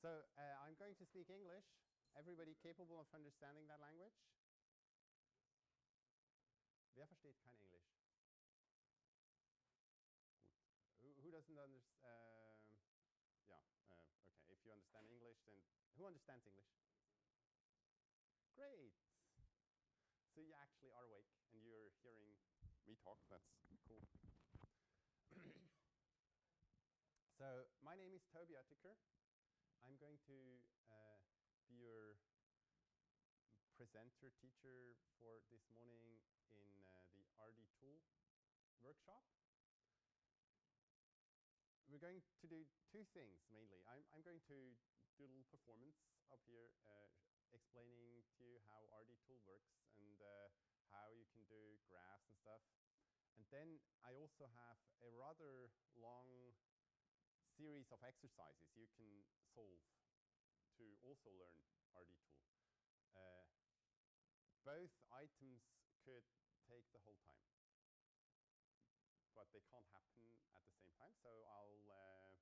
So I'm going to speak English. Everybody capable of understanding that language? Wer versteht kein Englisch? Gut. Who doesn't understand? Yeah, okay. If you understand English, then who understands English? Great. So you actually are awake and you're hearing me talk. That's cool. So my name is Toby Oettiker. I'm going to be your presenter teacher for this morning in the RRDtool workshop. We're going to do two things mainly. I'm going to do a little performance up here explaining to you how RRDtool works and how you can do graphs and stuff. And then I also have a rather long series of exercises you can solve to also learn RRDtool. Both items could take the whole time, but they can't happen at the same time. So I'll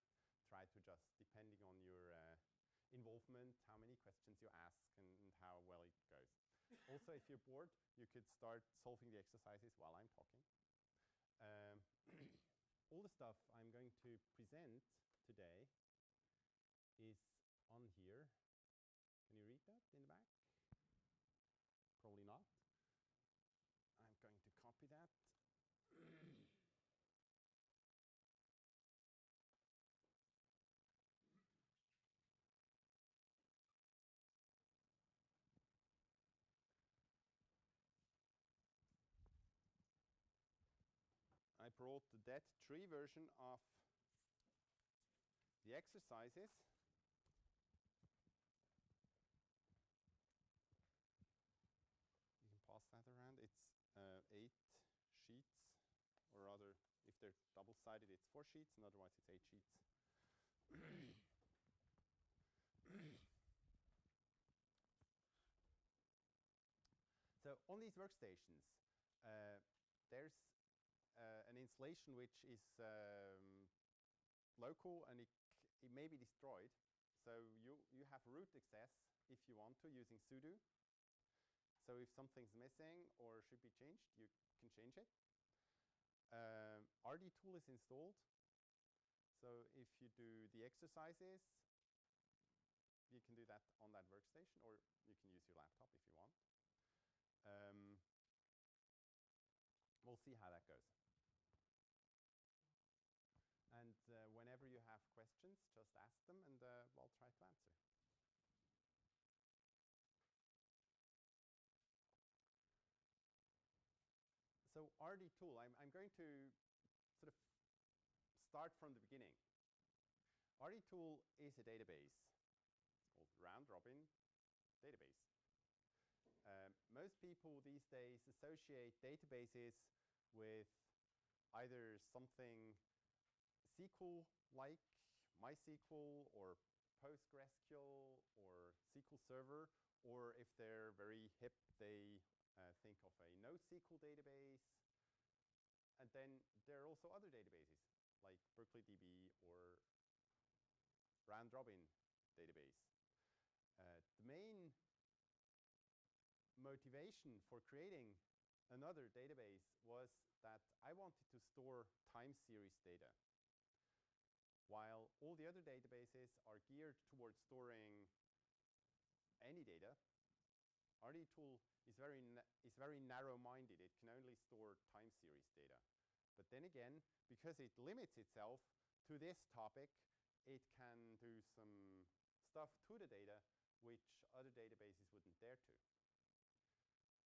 try to adjust depending on your involvement, how many questions you ask, and how well it goes. Also, if you're bored, you could start solving the exercises while I'm talking. All the stuff I'm going to present today is on here. Can you read that in the back? Probably not. I'm going to copy that. I brought the .3 version of the exercises. You can pass that around. It's 8 sheets, or rather, if they're double-sided, it's 4 sheets, and otherwise it's 8 sheets. So on these workstations, there's an installation which is local and it may be destroyed. So you have root access if you want to using sudo. So if something's missing or should be changed, you can change it. RRDtool is installed. So if you do the exercises, you can do that on that workstation, or you can use your laptop if you want. We'll see how that goes. And whenever you have questions, just ask them and I'll try to answer. So RRDtool, I'm going to sort of start from the beginning. RRDtool is a database. It's called round robin database. Most people these days associate databases with either something SQL-like, MySQL, or PostgreSQL, or SQL Server, or if they're very hip, they think of a NoSQL database. And then there are also other databases, like BerkeleyDB or round robin database. The main motivation for creating another database was that I wanted to store time series data. While all the other databases are geared towards storing any data, RRDtool is very narrow-minded. It can only store time series data. But then again, because it limits itself to this topic, it can do some stuff to the data which other databases wouldn't dare to.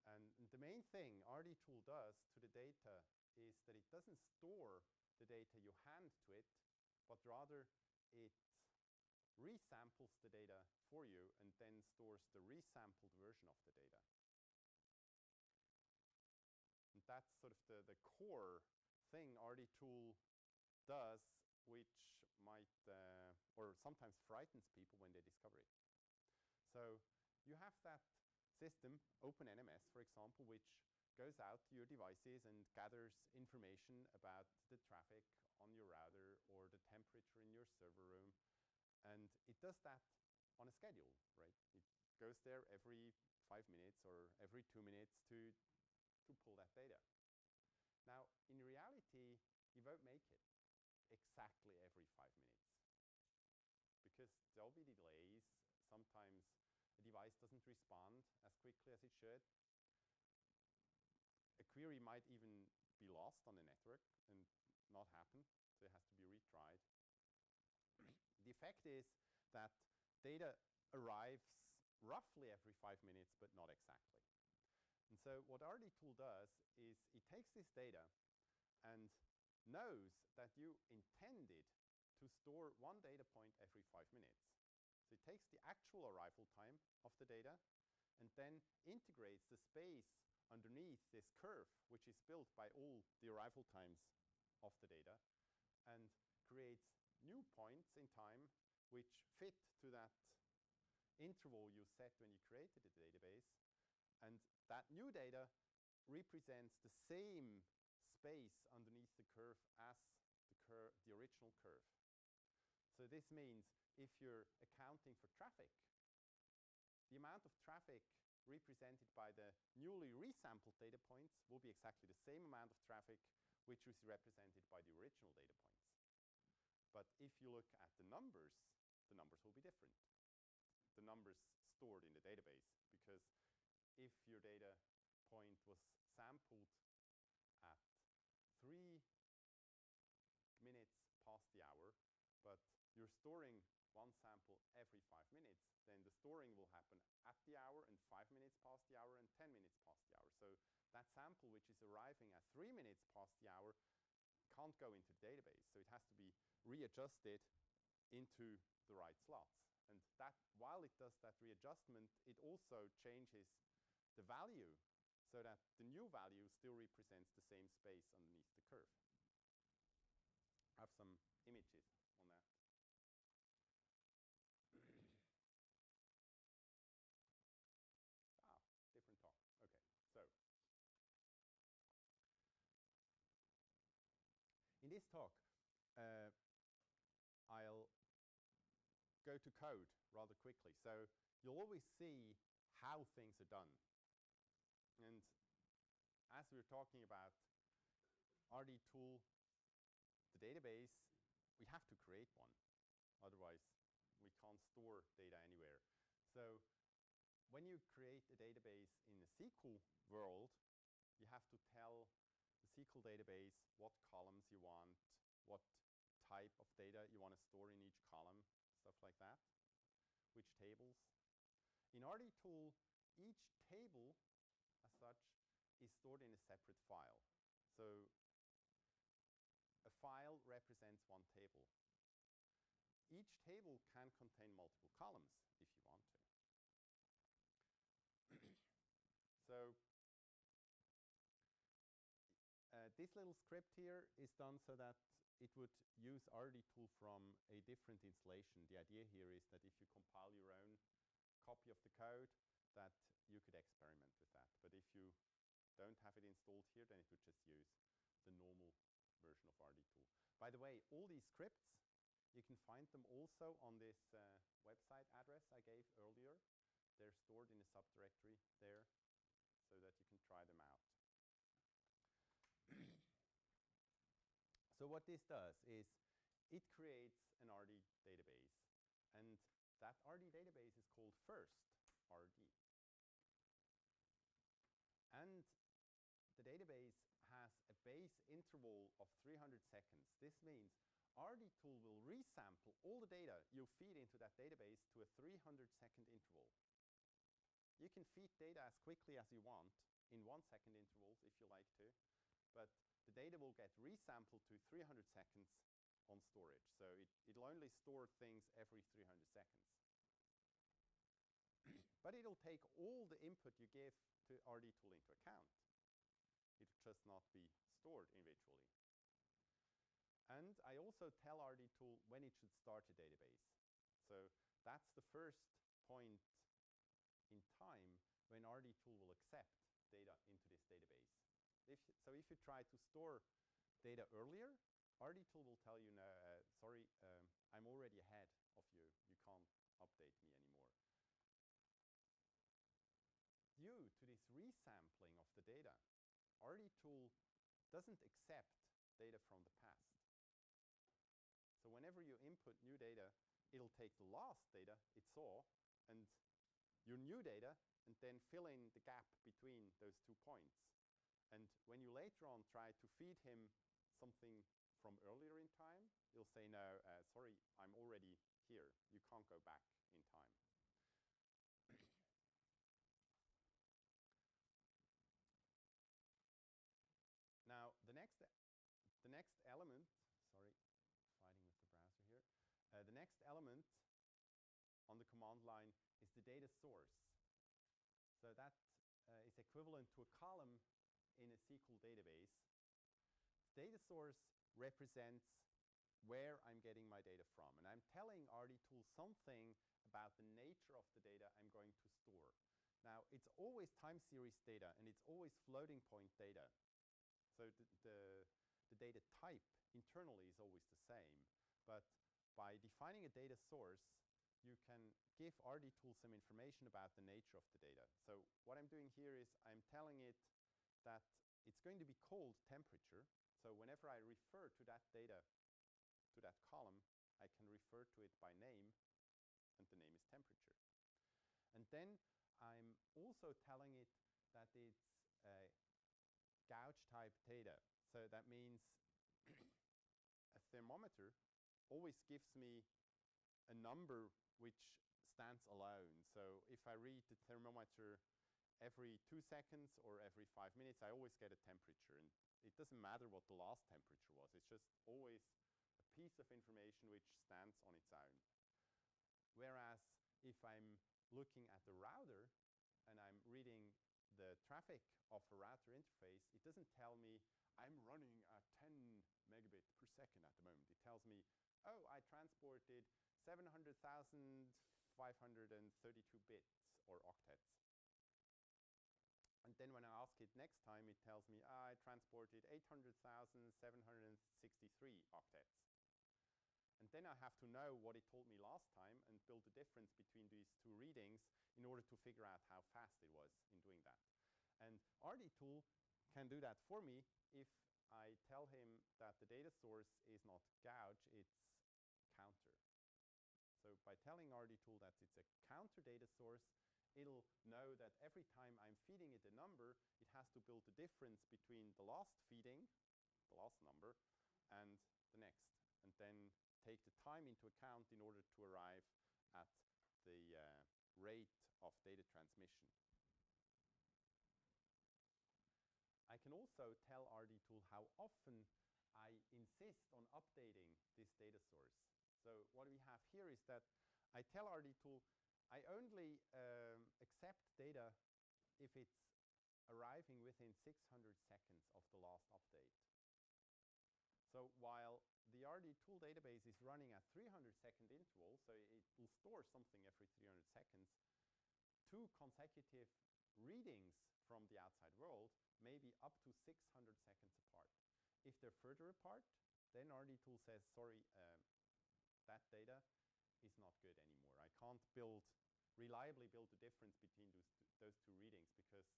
And the main thing RRDtool does to the data is that it doesn't store the data you hand to it, but rather it resamples the data for you and then stores the resampled version of the data. And that's sort of the core thing RRDtool does, which might, or sometimes frightens people when they discover it. So you have that system, OpenNMS, for example, which goes out to your devices and gathers information about the traffic on your router or the temperature in your server room. And it does that on a schedule, right? It goes there every 5 minutes or every 2 minutes to pull that data. Now, in reality, you won't make it exactly every 5 minutes because there'll be delays. Sometimes a device doesn't respond as quickly as it should. A query might even be lost on the network and not happen, so it has to be retried. The effect is that data arrives roughly every 5 minutes, but not exactly. And so what RRDtool does is it takes this data and knows that you intended to store one data point every 5 minutes. So it takes the actual arrival time of the data and then integrates the space underneath this curve, which is built by all the arrival times of the data, and creates new points in time which fit to that interval you set when you created the database. And that new data represents the same space underneath the curve as the original curve. So this means if you're accounting for traffic, the amount of traffic represented by the newly resampled data points will be exactly the same amount of traffic which is represented by the original data points. But if you look at the numbers will be different. The numbers stored in the database, because if your data point was sampled at 3 minutes past the hour, but you're storing one sample every 5 minutes, then the storing will happen at the hour and 5 minutes past the hour and 10 minutes past the hour. So that sample which is arriving at 3 minutes past the hour can't go into the database. So it has to be readjusted into the right slots. And that, while it does that readjustment, it also changes the value so that the new value still represents the same space underneath the curve. I have some images on that. Different talk. Okay, so in this talk, I'll go to code rather quickly. So you'll always see how things are done. And as we're talking about RRDtool, the database, we have to create one. Otherwise, we can't store data anywhere. So when you create a database in a SQL world, you have to tell the SQL database what columns you want, what type of data you want to store in each column, stuff like that, which tables. In RRDtool, each table, as such, is stored in a separate file. So a file represents one table. Each table can contain multiple columns if you want to. So this little script here is done so that it would use RRDtool from a different installation. The idea here is that if you compile your own copy of the code, that you could experiment with that. But if you don't have it installed here, then it would just use the normal version of RRDtool. By the way, all these scripts, you can find them also on this website address I gave earlier. They're stored in a subdirectory there so that you can try them out. So what this does is it creates an RD database, and that RD database is called first RD. And the database has a base interval of 300 seconds. This means RRDtool will resample all the data you feed into that database to a 300-second interval. You can feed data as quickly as you want in 1-second intervals if you like to, but the data will get resampled to 300 seconds on storage. So it'll only store things every 300 seconds. But it'll take all the input you give to RRDtool into account. It'll just not be stored individually. And I also tell RRDtool when it should start a database. So that's the first point in time when RRDtool will accept data into this database. So if you try to store data earlier, RRDtool will tell you, no, sorry, I'm already ahead of you. You can't update me anymore. Due to this resampling of the data, RRDtool doesn't accept data from the past. So whenever you input new data, it'll take the last data it saw and your new data and then fill in the gap between those 2 points. And when you later on try to feed him something from earlier in time, he'll say, no, sorry, I'm already here. You can't go back in time. Now, the next element, sorry, fighting with the browser here. The next element on the command line is the data source. So that is equivalent to a column in a SQL database. Data source represents where I'm getting my data from. And I'm telling RRDtool something about the nature of the data I'm going to store. Now, it's always time series data, and it's always floating point data. So the data type internally is always the same. But by defining a data source, you can give RRDtool some information about the nature of the data. So what I'm doing here is I'm telling it that it's going to be called temperature. So whenever I refer to that data, to that column, I can refer to it by name, and the name is temperature. And then I'm also telling it that it's gauge type data. So that means a thermometer always gives me a number which stands alone. So if I read the thermometer every 2 seconds or every 5 minutes, I always get a temperature. And it doesn't matter what the last temperature was. It's just always a piece of information which stands on its own. Whereas if I'm looking at the router and I'm reading the traffic of a router interface, it doesn't tell me I'm running at 10 megabit per second at the moment. It tells me, oh, I transported 700,532 bits or octets. And then when I ask it next time, it tells me, I transported 800,763 octets. And then I have to know what it told me last time and build the difference between these two readings in order to figure out how fast it was in doing that. And RRDtool can do that for me if I tell him that the data source is not gauge, it's counter. So by telling RRDtool that it's a counter data source, it'll know that every time I'm feeding it a number, it has to build the difference between the last feeding, the last number, and the next. And then take the time into account in order to arrive at the rate of data transmission. I can also tell RRDtool how often I insist on updating this data source. So what we have here is that I tell RRDtool I only accept data if it's arriving within 600 seconds of the last update. So while the RRDtool database is running at 300-second intervals, so it will store something every 300 seconds, 2 consecutive readings from the outside world may be up to 600 seconds apart. If they're further apart, then RRDtool says, sorry, that data is not good anymore. I can't reliably build the difference between those two readings because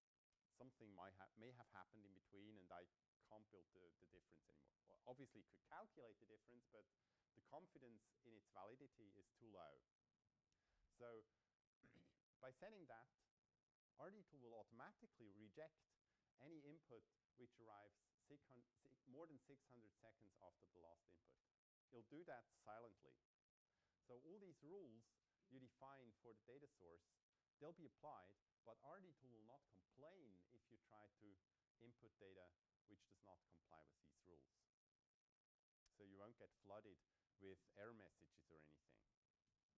something may have happened in between and I can't build the difference anymore. Well, obviously, it could calculate the difference, but the confidence in its validity is too low. So by setting that, RRDtool will automatically reject any input which arrives more than 600 seconds after the last input. It'll do that silently. So all these rules you define for the data source, they'll be applied, but RRDtool will not complain if you try to input data which does not comply with these rules. So you won't get flooded with error messages or anything.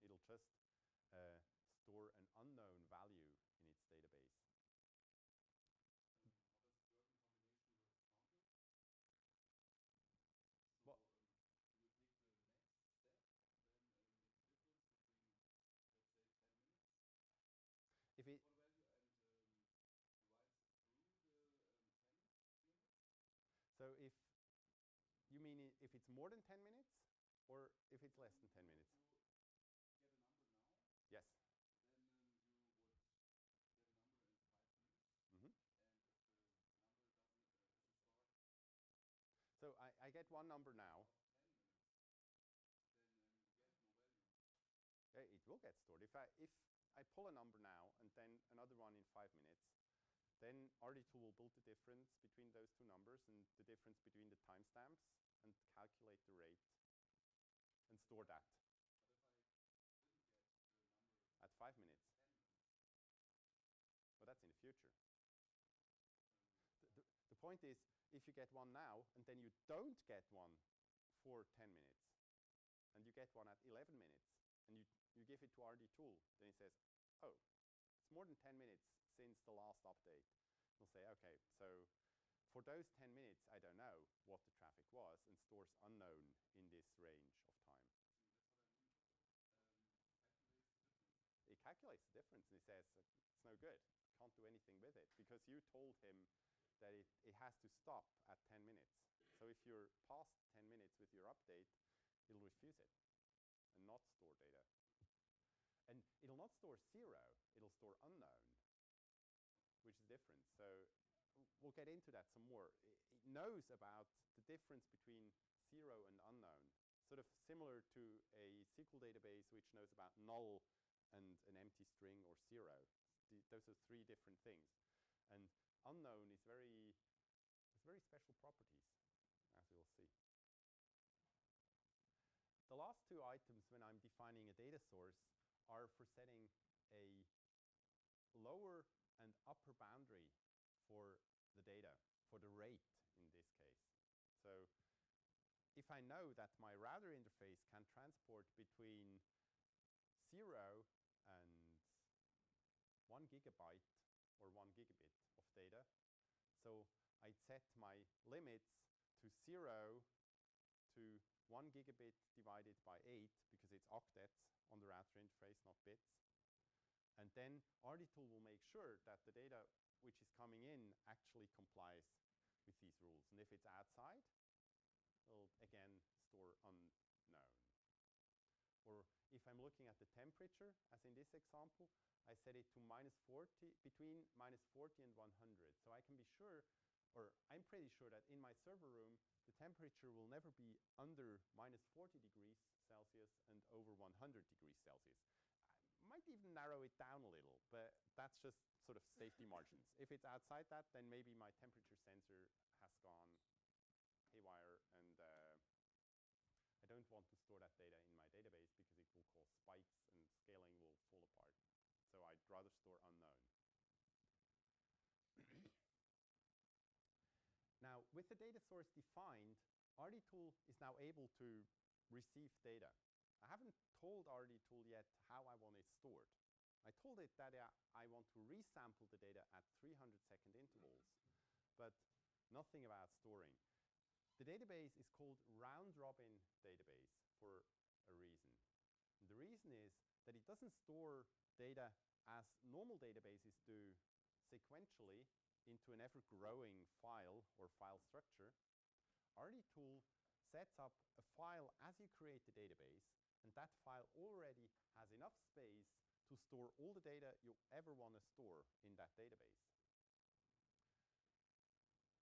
It'll just store an unknown value in its database. How does it work in combination with counter? So you take the next step, then makes a difference between, let's say, 10 minutes If it, for the value and writes through the 10 units? so if you mean if it's more than 10 minutes or if it's less than 10 minutes? You get a number now, Yes. Then you would get a number in 5 minutes, Mm-hmm. and if the number isn't stored So I get one number now. of 10 minutes, then you get no value. It will get stored. If I pull a number now and then another one in 5 minutes, then RRDtool will build the difference between those two numbers and the difference between the timestamps and calculate the rate and store that But if I didn't get the number at 5 minutes. 10 minutes, Well, that's in the future. then The point is, if you get one now and then you don't get one for 10 minutes and you get one at 11 minutes and you give it to RRDtool, then it says, oh, it's more than 10 minutes since the last update. It'll say, okay, so for those 10 minutes, I don't know what the traffic was, and stores unknown in this range of time. that's what I mean. It calculates the difference and it says, it's no good. I can't do anything with it because you told him that it has to stop at 10 minutes. So if you're past 10 minutes with your update, it'll refuse it and not store data. And it'll not store 0, it'll store unknown, which is different. So we'll get into that some more. It knows about the difference between 0 and unknown, sort of similar to a SQL database which knows about null and an empty string or 0. Those are 3 different things. And unknown has very special properties, as we'll see. The last 2 items when I'm defining a data source are for setting a lower and upper boundary for the data, for the rate in this case. So if I know that my router interface can transport between 0 and 1 gigabyte or 1 gigabit of data, so I'd set my limits to 0 to 1 gigabit divided by 8 because it's octets on the router interface, not bits. And then RRDtool will make sure that the data which is coming in actually complies with these rules. And if it's outside, it'll again store unknown. Or if I'm looking at the temperature, as in this example, I set it to -40, between -40 and 100. So I can be sure, or I'm pretty sure that in my server room, the temperature will never be under -40 degrees Celsius and over 100 degrees Celsius. I might even narrow it down a little, but that's just sort of safety margins. If it's outside that, then maybe my temperature sensor has gone haywire, and I don't want to store that data in my database because it will cause spikes and scaling will fall apart. So I'd rather store unknown. Now, with the data source defined, RRDtool is now able to receive data. I haven't told RRDtool yet how I want it stored. I told it that I want to resample the data at 300-second intervals, but nothing about storing. The database is called round-robin database for a reason. And the reason is that it doesn't store data as normal databases do sequentially into an ever-growing file or file structure. RRDtool sets up a file as you create the database, and that file already has enough space to store all the data you ever want to store in that database.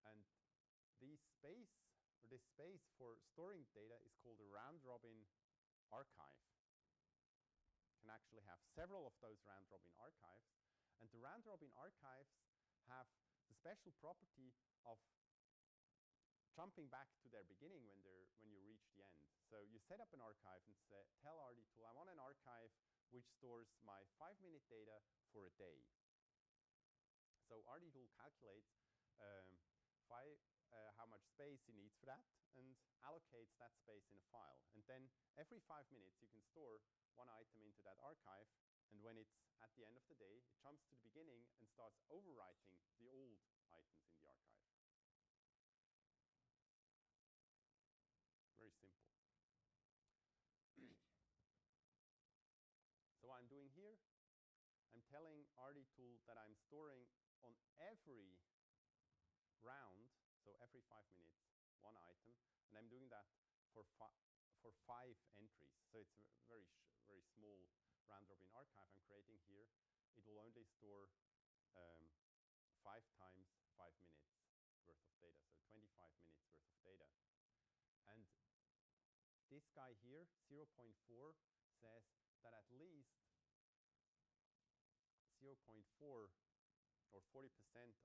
And this space for storing data is called a round-robin archive. You can actually have several of those round-robin archives, and the round-robin archives have the special property of jumping back to their beginning when you reach the end. So you set up an archive and tell RRDtool, I want an archive which stores my 5-minute data for a day. So RRDtool calculates how much space it needs for that and allocates that space in a file. And then every 5 minutes you can store one item into that archive, and when it's at the end of the day, it jumps to the beginning and starts overwriting the old items in the archive. Very simple. So what I'm doing here, I'm telling RRDtool that I'm storing on every round, so every 5 minutes, one item, and I'm doing that for 5 entries. So it's a very small round-robin archive I'm creating here, it will only store 5 times 5 minutes worth of data, so 25 minutes worth of data. And this guy here, 0.4, says that at least 0.4 or 40%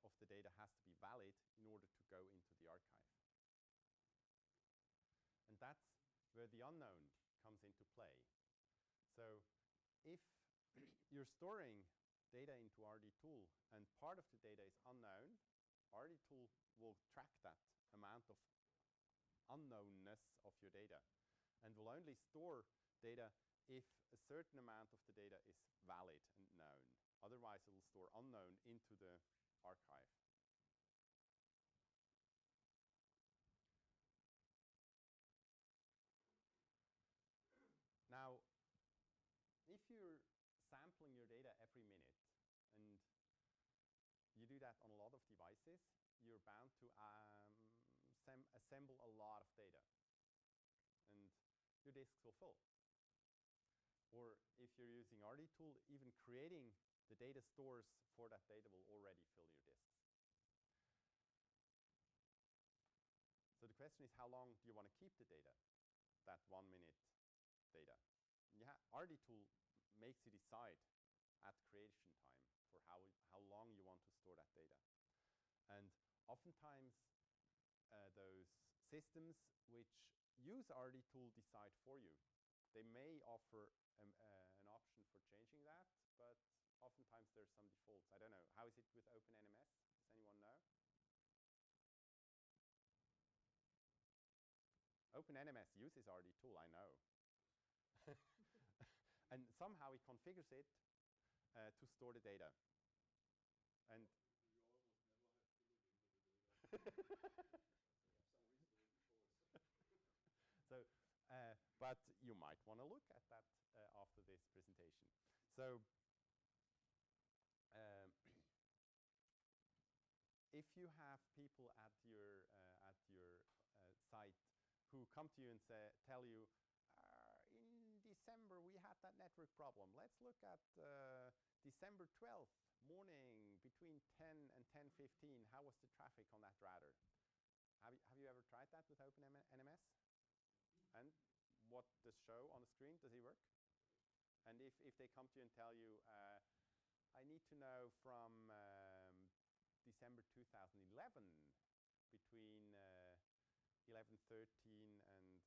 of the data has to be valid in order to go into the archive. And that's where the unknown comes into play. So if you're storing data into RRDtool and part of the data is unknown, RRDtool will track that amount of unknownness of your data and will only store data if a certain amount of the data is valid and known. Otherwise, it will store unknown into the archive. Now, if you're sampling your data every minute and you do that on a lot of devices, you're bound to assemble a lot of data and your disks will fill. Or if you're using RRDtool, even creating the data stores for that data will already fill your disks. So the question is, how long do you want to keep the data, that 1 minute data? RRDtool makes you decide at creation time for how long you want to store that data. And oftentimes, those systems which use RRDtool decide for you. They may offer an option for changing that, but oftentimes there's some defaults. I don't know. How is it with OpenNMS? Does anyone know? OpenNMS uses RRDtool, I know. And somehow it configures it to store the data. And We almost never have to look into the data. We have some reasonable defaults. So, but you might want to look at that after this presentation. So, if you have people at your site who come to you and tell you, in December we had that network problem. Let's look at December 12th morning between 10 and 10:15. How was the traffic on that router? Have you ever tried that with OpenNMS? And what does show on the screen? Does it work? And if they come to you and tell you, I need to know from December 2011 between 11:13 and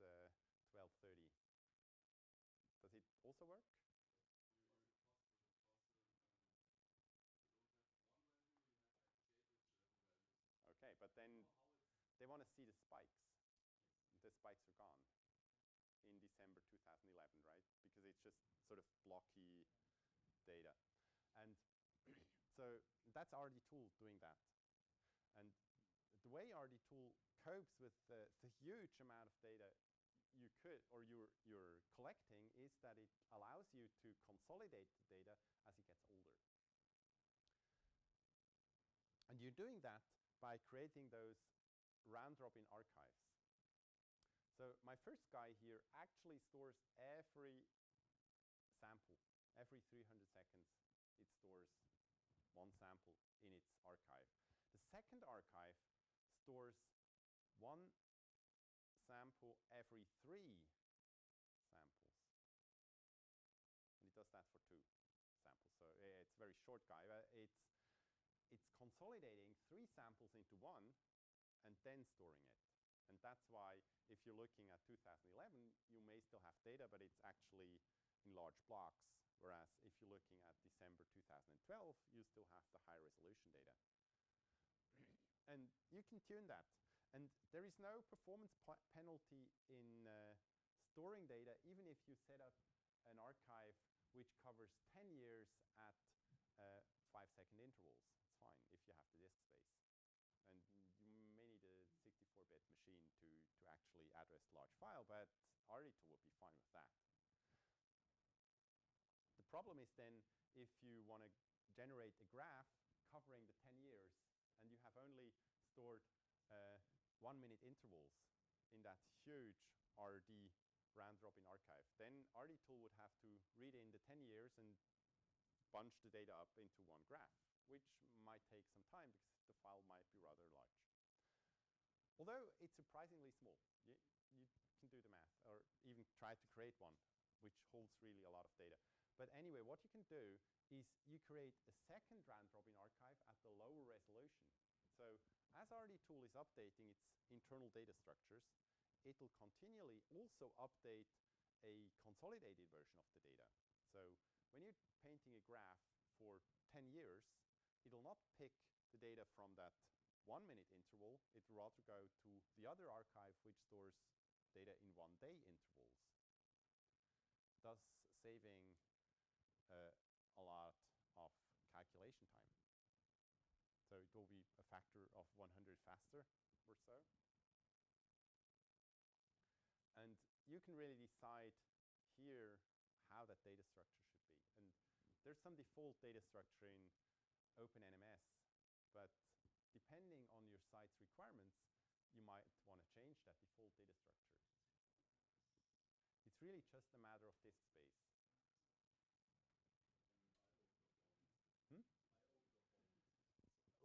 12:30. Does it also work? We talked with the parser. We don't have one value, we have at the gateway 7 values. Okay, but then they want to see the spikes. Yes. The spikes are gone in December 2011, right? Because it's just sort of blocky data. And so that's RRDtool doing that. And the way RRDtool copes with the huge amount of data you could, or you're collecting, is that it allows you to consolidate the data as it gets older. And you're doing that by creating those round-robin archives. So my first guy here actually stores every sample. Every 300 seconds, it stores one sample in its archive. The second archive stores one sample every 3 samples. And it does that for 2 samples. So it's a very short guy. It's consolidating 3 samples into 1 and then storing it. And that's why if you're looking at 2011, you may still have data, but it's actually in large blocks. Whereas if you're looking at December 2012, you still have the high resolution data. And you can tune that. And there is no performance penalty in storing data, even if you set up an archive which covers 10 years at 5-second intervals. It's fine if you have the disk space. And you may need a 64-bit machine to actually address the large file, but RRDtool will be fine with that. The problem is then if you want to generate a graph covering the 10 years and you have only stored 1-minute intervals in that huge RRD round robin archive. Then RRDtool would have to read in the 10 years and bunch the data up into one graph, which might take some time because the file might be rather large. Although it's surprisingly small, you can do the math or even try to create one, which holds really a lot of data. But anyway, what you can do is you create a second round robin archive at the lower resolution. So as RRDtool is updating its internal data structures, it will continually also update a consolidated version of the data. So when you're painting a graph for 10 years, it will not pick the data from that 1 minute interval. It will rather go to the other archive, which stores data in 1 day intervals, thus saving a lot of calculation time. So it will be a factor of 100 faster or so. And you can really decide here how that data structure should be. And there's some default data structure in OpenNMS, but depending on your site's requirements, you might want to change that default data structure. It's really just a matter of disk space.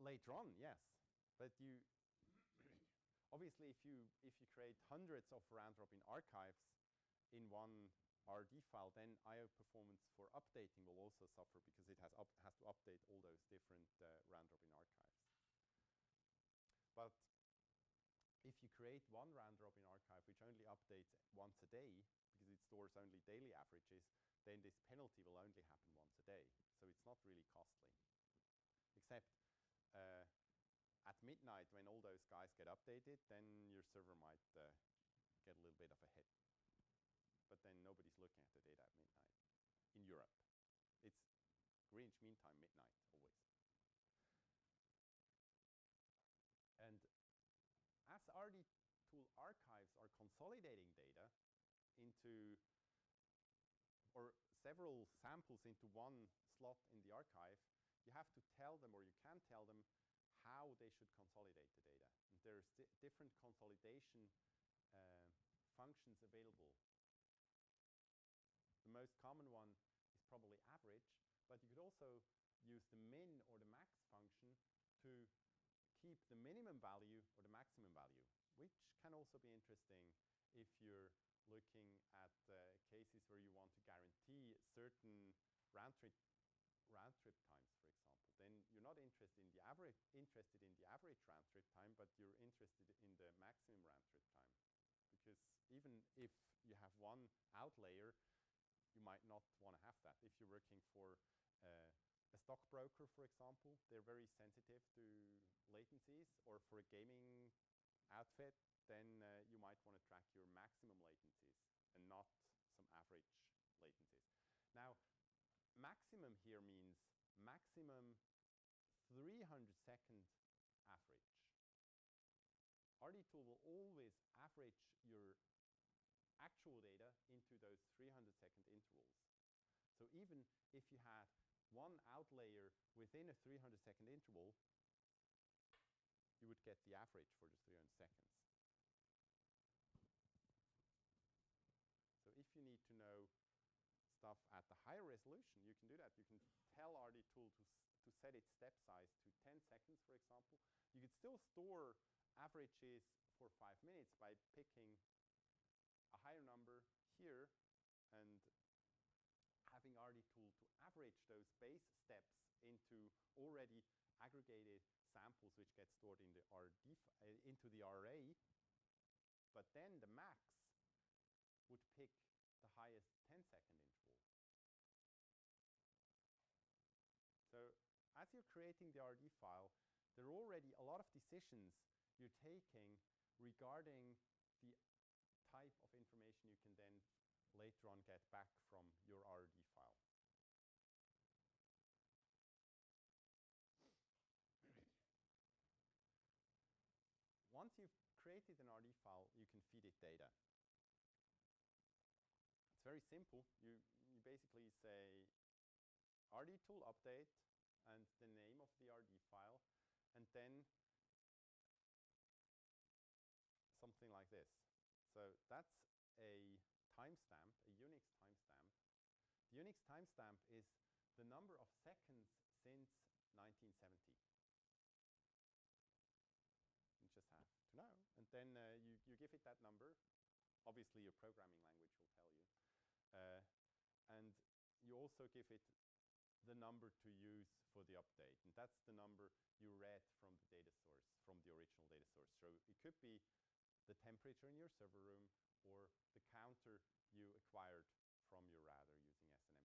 Later on, yes, but you obviously if you create hundreds of round robin archives in one RRD file, then I/O performance for updating will also suffer because it has to update all those different round robin archives. But if you create one round robin archive which only updates once a day because it stores only daily averages, then this penalty will only happen once a day. So it's not really costly. Except at midnight, when all those guys get updated, then your server might get a little bit of a hit. But then nobody's looking at the data at midnight in Europe. It's Greenwich Mean Time, midnight, always. And as RRDtool archives are consolidating data into, or several samples into one slot in the archive, you have to tell them, or you can tell them, how they should consolidate the data. And there's different consolidation functions available. The most common one is probably average, but you could also use the min or the max function to keep the minimum value or the maximum value, which can also be interesting if you're looking at cases where you want to guarantee certain round trip times, for example. Then you're not interested in the average round trip time, but you're interested in the maximum round trip time. Because even if you have one outlier, you might not want to have that. If you're working for a stockbroker, for example, they're very sensitive to latencies, or for a gaming outfit, then you might want to track your maximum latencies and not some average latencies. Now, maximum here means maximum 300-second average. RRDtool will always average your actual data into those 300-second intervals. So even if you had one outlier within a 300-second interval, you would get the average for the 300 seconds. So if you need to know stuff at the higher resolution, you can do that. You can tell RRDtool to set its step size to 10 seconds, for example. You could still store averages for 5 minutes by picking a higher number here and having RRDtool to average those base steps into already aggregated samples which get stored in the into the array. But then the max would pick the highest 10-second interval. So as you're creating the RRD file, there are already a lot of decisions you're taking regarding the type of information you can then later on get back from your RRD file. Once you've created an RRD file, you can feed it data. It's very simple. You basically say RRDtool update and the name of the RRD file, and then something like this. So that's a time Unix timestamp is the number of seconds since 1970. You just have to know. And then you give it that number. Obviously, your programming language will tell you. And you also give it the number to use for the update. And that's the number you read from the data source, from the original data source. So it could be the temperature in your server room or the counter you acquired from your router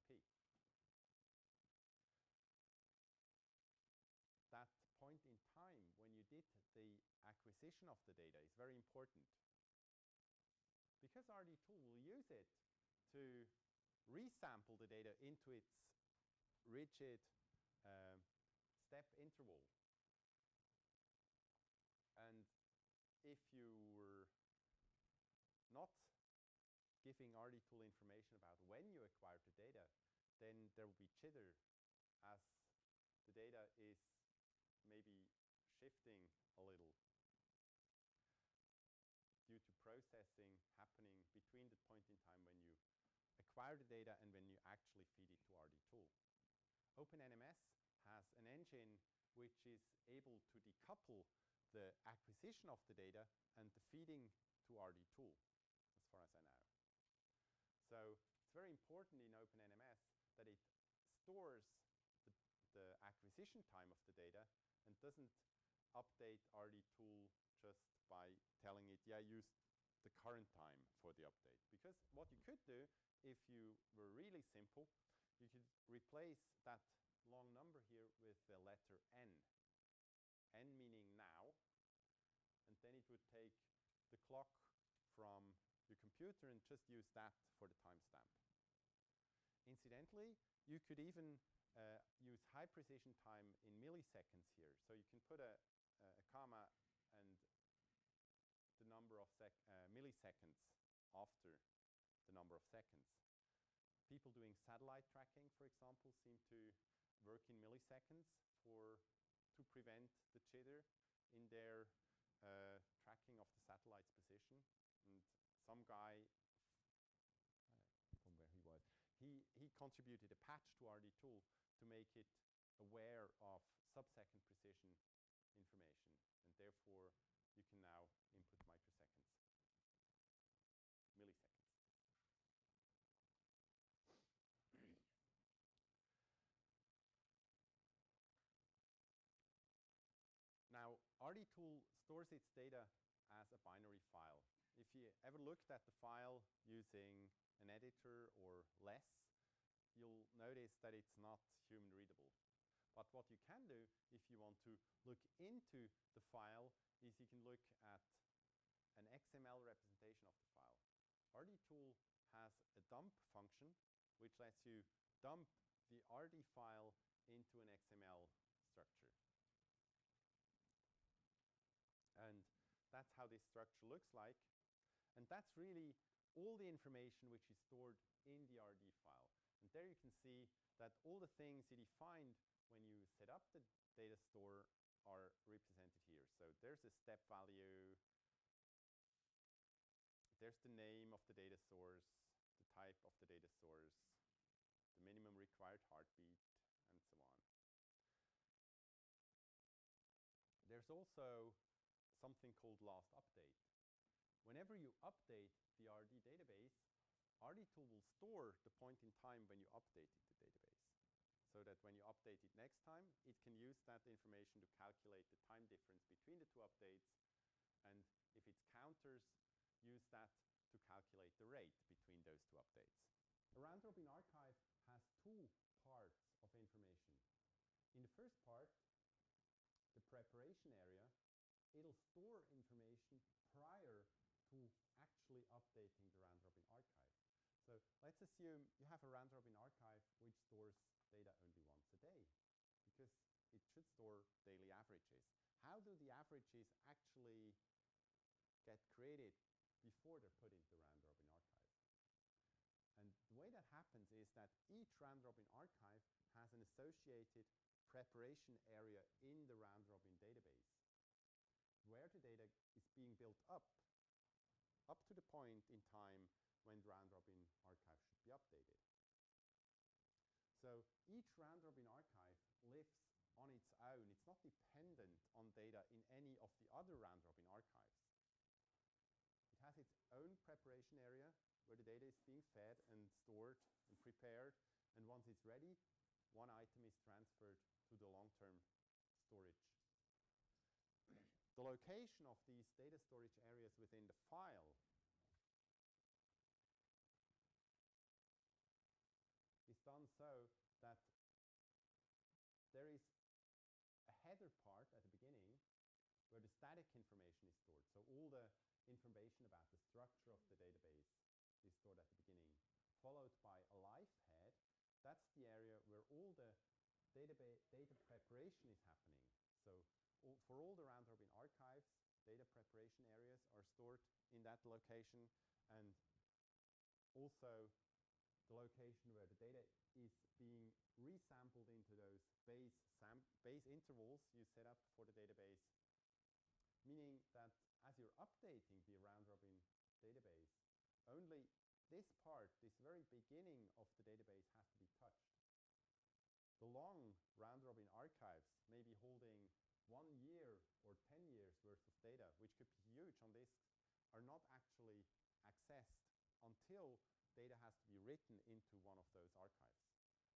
using SNMP. That point in time when you did the acquisition of the data is very important, because RRDtool will use it to resample the data into its rigid step interval. And if you were not giving RRDtool information about when you acquired the data, then there will be jitter as the data is maybe shifting a little due to processing happening between the point in time when you acquire the data and when you actually feed it to RRDtool. OpenNMS has an engine which is able to decouple the acquisition of the data and the feeding to RRDtool, as far as I know. So it's very important in OpenNMS that it stores the acquisition time of the data and doesn't update RRDtool just by telling it, yeah, use the current time for the update. Because what you could do, if you were really simple, you could replace that long number here with the letter N. N meaning now, and then it would take the clock from your computer and just use that for the timestamp. Incidentally, you could even use high precision time in milliseconds here. So you can put a comma and the number of milliseconds after the number of seconds. People doing satellite tracking, for example, seem to work in milliseconds to prevent the jitter in their tracking of the satellite's position. And some guy, from where he was, he contributed a patch to RRDtool to make it aware of sub-second precision information, and therefore you can now input microseconds, milliseconds. Now, RRDtool stores its data as a binary file. If you ever looked at the file using an editor or less, you'll notice that it's not human readable. But what you can do if you want to look into the file is you can look at an XML representation of the file. RRDtool has a dump function which lets you dump the RD file into an XML structure. And that's how this structure looks like. And that's really all the information which is stored in the RD file. And there you can see that all the things you defined when you set up the data store are represented here. So there's a step value, there's the name of the data source, the type of the data source, the minimum required heartbeat, and so on. There's also something called last update. Whenever you update the RD database, RRDtool will store the point in time when you updated the database, so that when you update it next time, it can use that information to calculate the time difference between the two updates, and if it's counters, use that to calculate the rate between those two updates. A round-robin archive has two parts of information. In the first part, the preparation area, it'll store information prior to actually updating the round-robin archive. So let's assume you have a round-robin archive which stores data only once a day, because it should store daily averages. How do the averages actually get created before they're put into the round-robin archive? And the way that happens is that each round-robin archive has an associated preparation area in the round-robin database, where the data is being built up to the point in time when the round-robin archive should be updated. So each round-robin archive lives on its own. It's not dependent on data in any of the other round-robin archives. It has its own preparation area where the data is being fed and stored and prepared. And once it's ready, one item is transferred to the long-term storage. The location of these data storage areas within the file is done so that there is a header part at the beginning where the static information is stored. So all the information about the structure of the database is stored at the beginning, followed by a live head. That's the area where all the data preparation is happening. So for all the round-robin archives, data preparation areas are stored in that location, and also the location where the data is being resampled into those base intervals you set up for the database, meaning that as you're updating the round-robin database, only this part, this very beginning of the database, has to be touched. The long round-robin archives may be holding 1 year or 10 years worth of data, which could be huge on disks, are not actually accessed until data has to be written into one of those archives.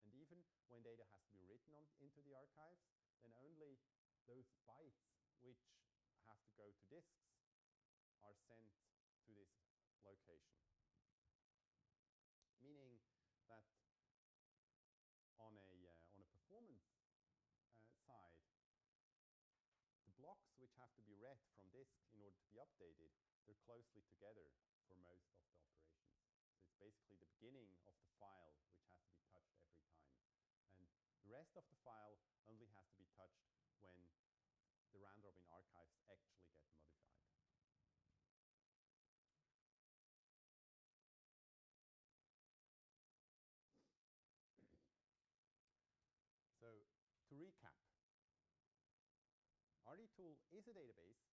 And even when data has to be written into the archives, then only those bytes which have to go to disks are sent to this location. Meaning that on a performance side, the blocks which have to be read from disk in order to be updated, they're closely together for most of the operations. So it's basically the beginning of the file which has to be touched every time. And the rest of the file only has to be touched when the round-robin archives actually get modified. So to recap, RRDtool is a database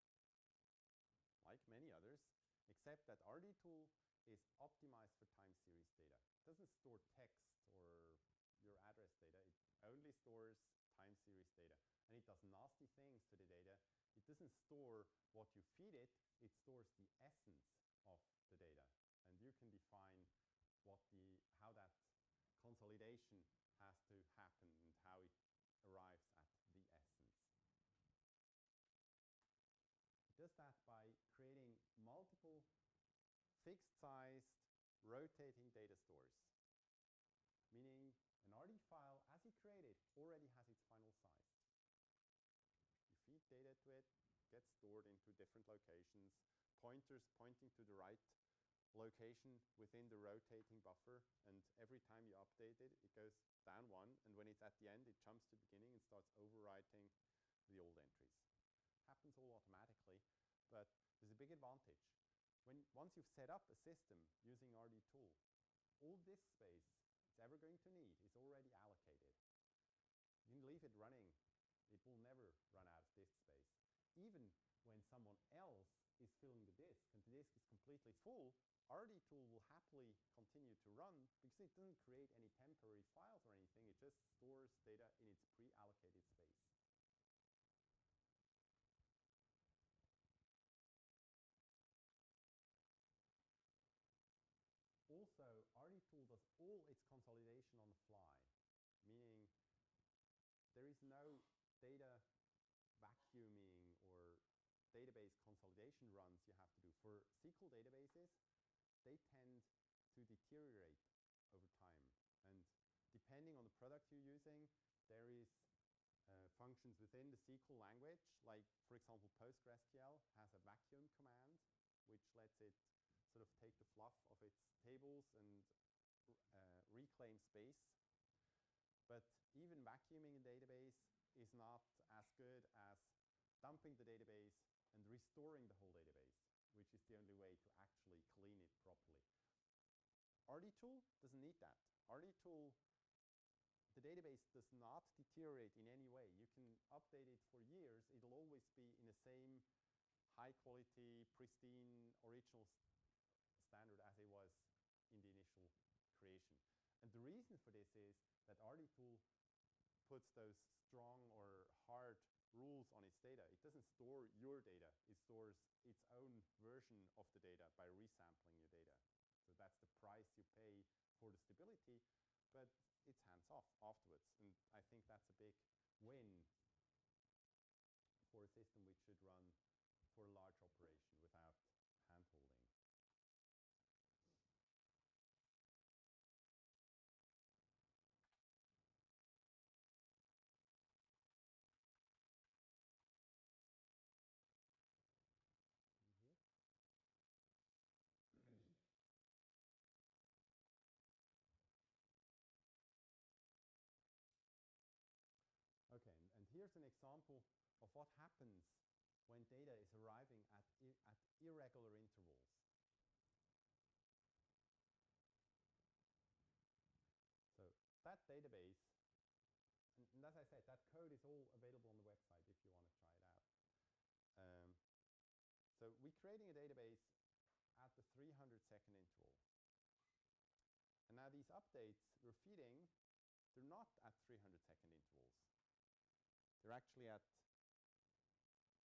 like many others, except that RRDtool is optimized for time series data. It doesn't store text or your address data. It only stores time series data. And it does nasty things to the data. It doesn't store what you feed it. It stores the essence of the data. And you can define how that consolidation has to happen and how it arrives at the essence. It does that by creating multiple fixed-sized rotating data stores, meaning an RD file, as you create it, already has its final size. You feed data to it, gets stored into different locations, pointers pointing to the right location within the rotating buffer, and every time you update it, it goes down one, and when it's at the end, it jumps to the beginning and starts overwriting the old entries. Happens all automatically, but there's a big advantage. Once you've set up a system using RRDtool, all disk space it's ever going to need is already allocated. You can leave it running. It will never run out of disk space. Even when someone else is filling the disk and the disk is completely full, RRDtool will happily continue to run because it doesn't create any temporary files or anything. It just stores data in its pre-allocated space. Also, RRDtool does all its consolidation on the fly, meaning there is no data vacuuming or database consolidation runs you have to do. For SQL databases, they tend to deteriorate over time. And depending on the product you're using, there is functions within the SQL language, like, for example, PostgreSQL has a vacuum command, which lets it sort of take the fluff of its tables and reclaim space. But even vacuuming a database is not as good as dumping the database and restoring the whole database, which is the only way to actually clean it properly. RRDtool doesn't need that. RRDtool, the database does not deteriorate in any way. You can update it for years. It'll always be in the same high quality, pristine, original standard as it was in the initial creation. And the reason reason for this is that RRDtool puts those strong or hard rules on its data. It doesn't store your data. It stores its own version of the data by resampling your data. So that's the price you pay for the stability, but it's hands-off afterwards. And I think that's a big win for a system which should run for a large operation without hand-holding. Okay, and here's an example of what happens when data is arriving at irregular intervals. So that database, and as I said, that code is all available on the website if you want to try it out. So we're creating a database at the 300-second interval. And now these updates we're feeding, they're not at 300-second intervals. They're actually at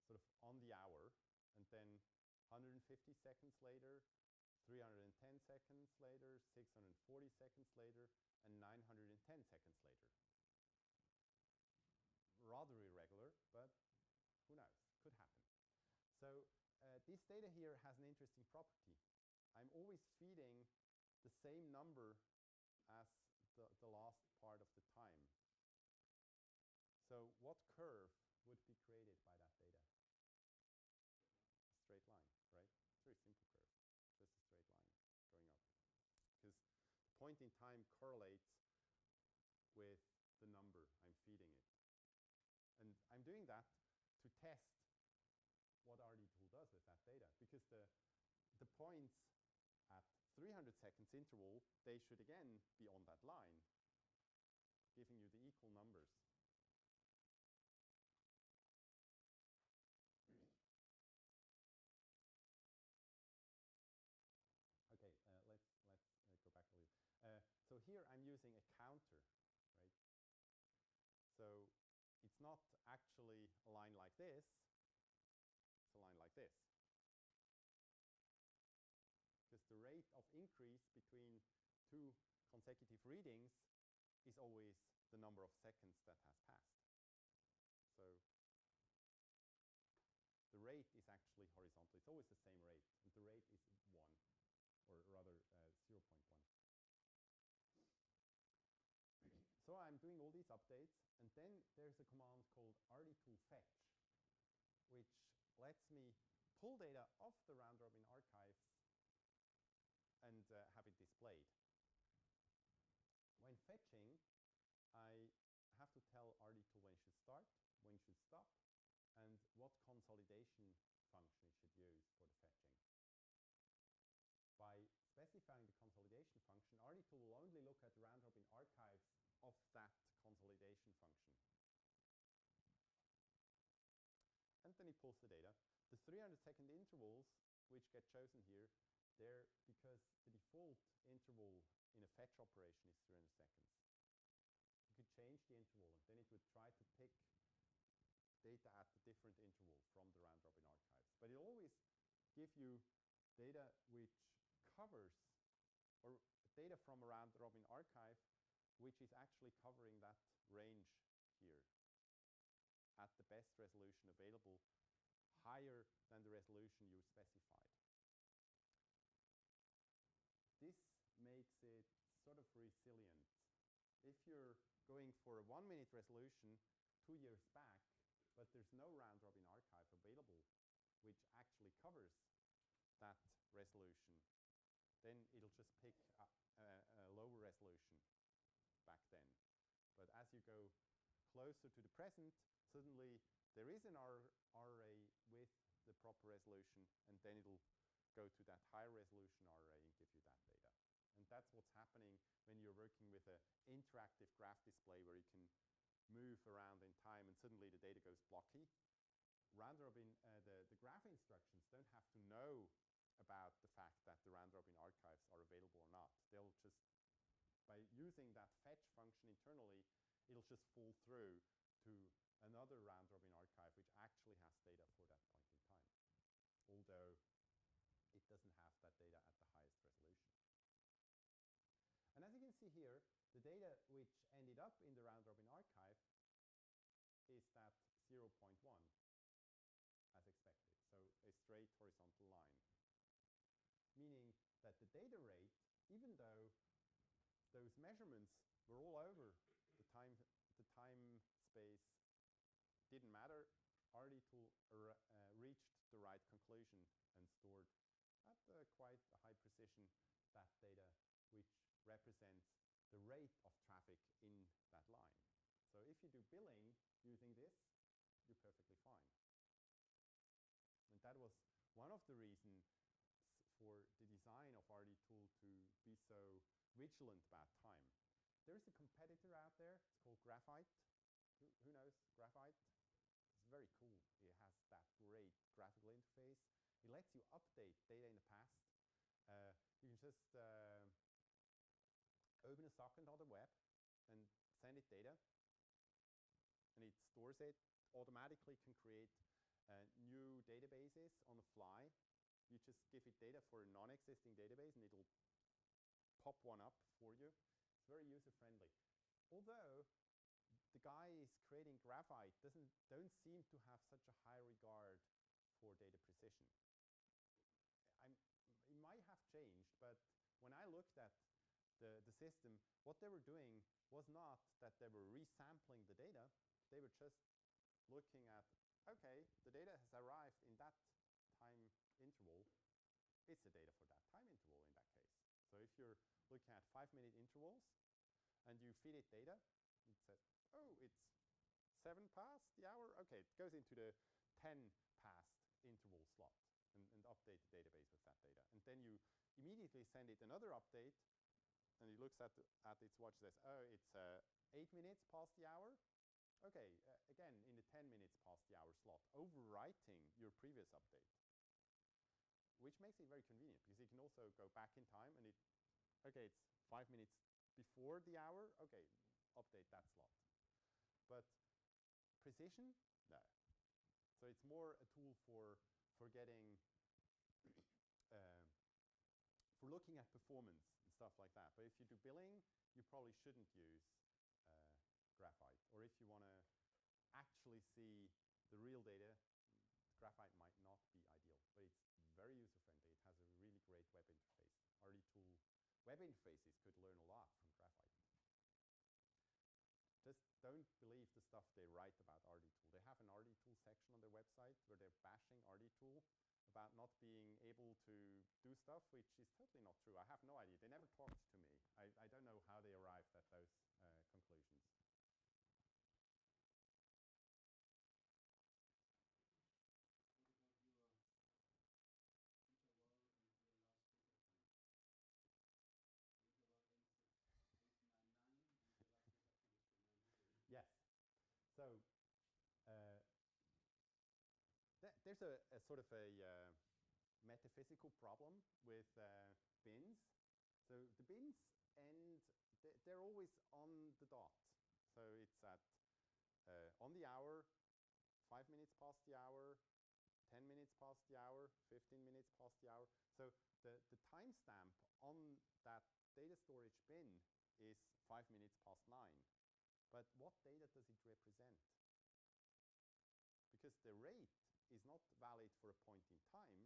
sort of on the hour, and then 150 seconds later, 310 seconds later, 640 seconds later, and 910 seconds later. Rather irregular, but who knows, could happen. So this data here has an interesting property. I'm always feeding the same number as the last part of the time. So what curve would be created by that data? A straight line, right? It's a very simple curve, just a straight line going up. Because the point in time correlates with the number I'm feeding it. And I'm doing that to test what RRDtool does with that data. Because the points at 300 seconds interval, they should again be on that line, giving you the equal numbers. Okay, let's go back a little. So here I'm using a counter, right? So it's not actually a line like this, it's a line like this. Because the rate of increase between two consecutive readings is always the number of seconds that has passed. So the rate is actually horizontal. It's always the same rate, and the rate is 1. Or rather 0.1. So I'm doing all these updates, and then there's a command called RRDtool fetch, which lets me pull data off the round-robin archives and have it displayed. When fetching, I have to tell RRDtool when it should start, when it should stop, and what consolidation function it should use for the fetching. By specifying the consolidation function, RRDtool will only look at round-robin archives of that consolidation function. And then it pulls the data. The 300-second intervals, which get chosen here, they're because the default interval in a fetch operation is 300 seconds. You could change the interval, and then it would try to pick data at the different interval from the round-robin archives. But it'll always give you data which covers, or data from a round-robin archive, which is actually covering that range here at the best resolution available, higher than the resolution you specified. This makes it sort of resilient. If you're going for a 1-minute resolution 2 years back, but there's no round-robin archive available which actually covers that resolution, then it'll just pick a lower resolution back then. But as you go closer to the present, suddenly there is an array with the proper resolution, and then it'll go to that higher resolution array and give you that data. And that's what's happening when you're working with an interactive graph display where you can move around in time and suddenly the data goes blocky. Round-robin, the graph instructions don't have to know about the fact that the round-robin archives are available or not. They'll just, by using using that fetch function internally, it'll just fall through to another round-robin archive which actually has data for that point in time, although it doesn't have that data at the highest resolution. And as you can see here, the data which ended up in the round-robin archive is that 0.1 as expected, so a straight horizontal line, meaning that the data rate, even though those measurements were all over the time space didn't matter, RRDtool reached the right conclusion and stored at quite a high precision that data which represents the rate of traffic in that line. So if you do billing using this, you're perfectly fine. And that was one of the reasons for the design of RRDtool to be so vigilant about time. There's a competitor out there, it's called Graphite. Who knows Graphite? It's very cool. It has that great graphical interface. It lets you update data in the past. You can just open a socket on the web and send it data, and it stores it, automatically can create new databases on the fly. You just give it data for a non-existing database and it'll pop one up for you. It's very user-friendly. Although the guys creating Graphite don't seem to have such a high regard for data precision. It might have changed, but when I looked at the system, what they were doing was not that they were resampling the data. They were just looking at, okay, the data has arrived in that time interval. It's the data for that time interval in that case. So if you're looking at 5-minute intervals and you feed it data, it said, oh, it's 7 past the hour. Okay, it goes into the 10 past interval slot and update the database with that data. And then you immediately send it another update, and it looks at its watch and says, oh, it's 8 minutes past the hour. Okay, again, in the 10 minutes past the hour slot, overwriting your previous update, which makes it very convenient because you can also go back in time and okay, it's 5 minutes before the hour. Okay, update that slot. But precision, no. So it's more a tool for getting, for looking at performance and stuff like that. But if you do billing, you probably shouldn't use Graphite. Or if you want to actually see the real data, Graphite might not be ideal, but it's very user-friendly. It has a really great web interface. RRDtool web interfaces could learn a lot from Graphite. Just don't believe the stuff they write about RRDtool. They have an RRDtool section on their website where they're bashing RRDtool about not being able to do stuff, which is totally not true. I have no idea. They never talked to me. I don't know how they arrived at those conclusions. Yes. So there's a sort of a metaphysical problem with bins. So the bins they're always on the dot. So it's at on the hour, 5 minutes past the hour, 10 minutes past the hour, 15 minutes past the hour. So the timestamp on that data storage bin is 5 minutes past 9. But what data does it represent? Because the rate is not valid for a point in time.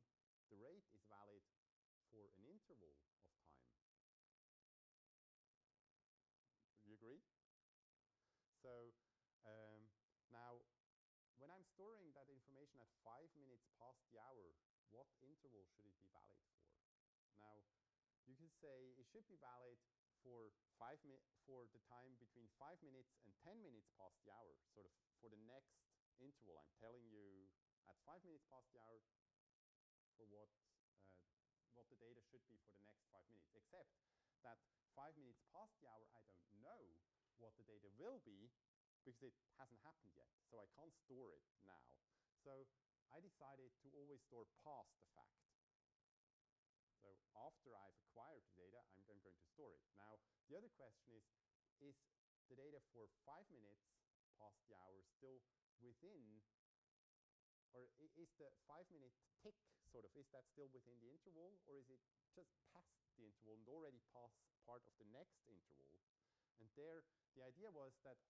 The rate is valid for an interval of time. You agree? So now, when I'm storing that information at 5 minutes past the hour, what interval should it be valid for? Now, you can say it should be valid for the time between 5 minutes and 10 minutes past the hour, sort of for the next interval. I'm telling you at 5 minutes past the hour for what the data should be for the next 5 minutes, except that 5 minutes past the hour, I don't know what the data will be because it hasn't happened yet. So I can't store it now. So I decided to always store past the fact. So after I've acquired the data, I'm going to store it. Now, The other question is the data for 5 minutes past the hour still within, or is the 5-minute tick sort of, is that still within the interval, or is it just past the interval and already past part of the next interval? And there, the idea was that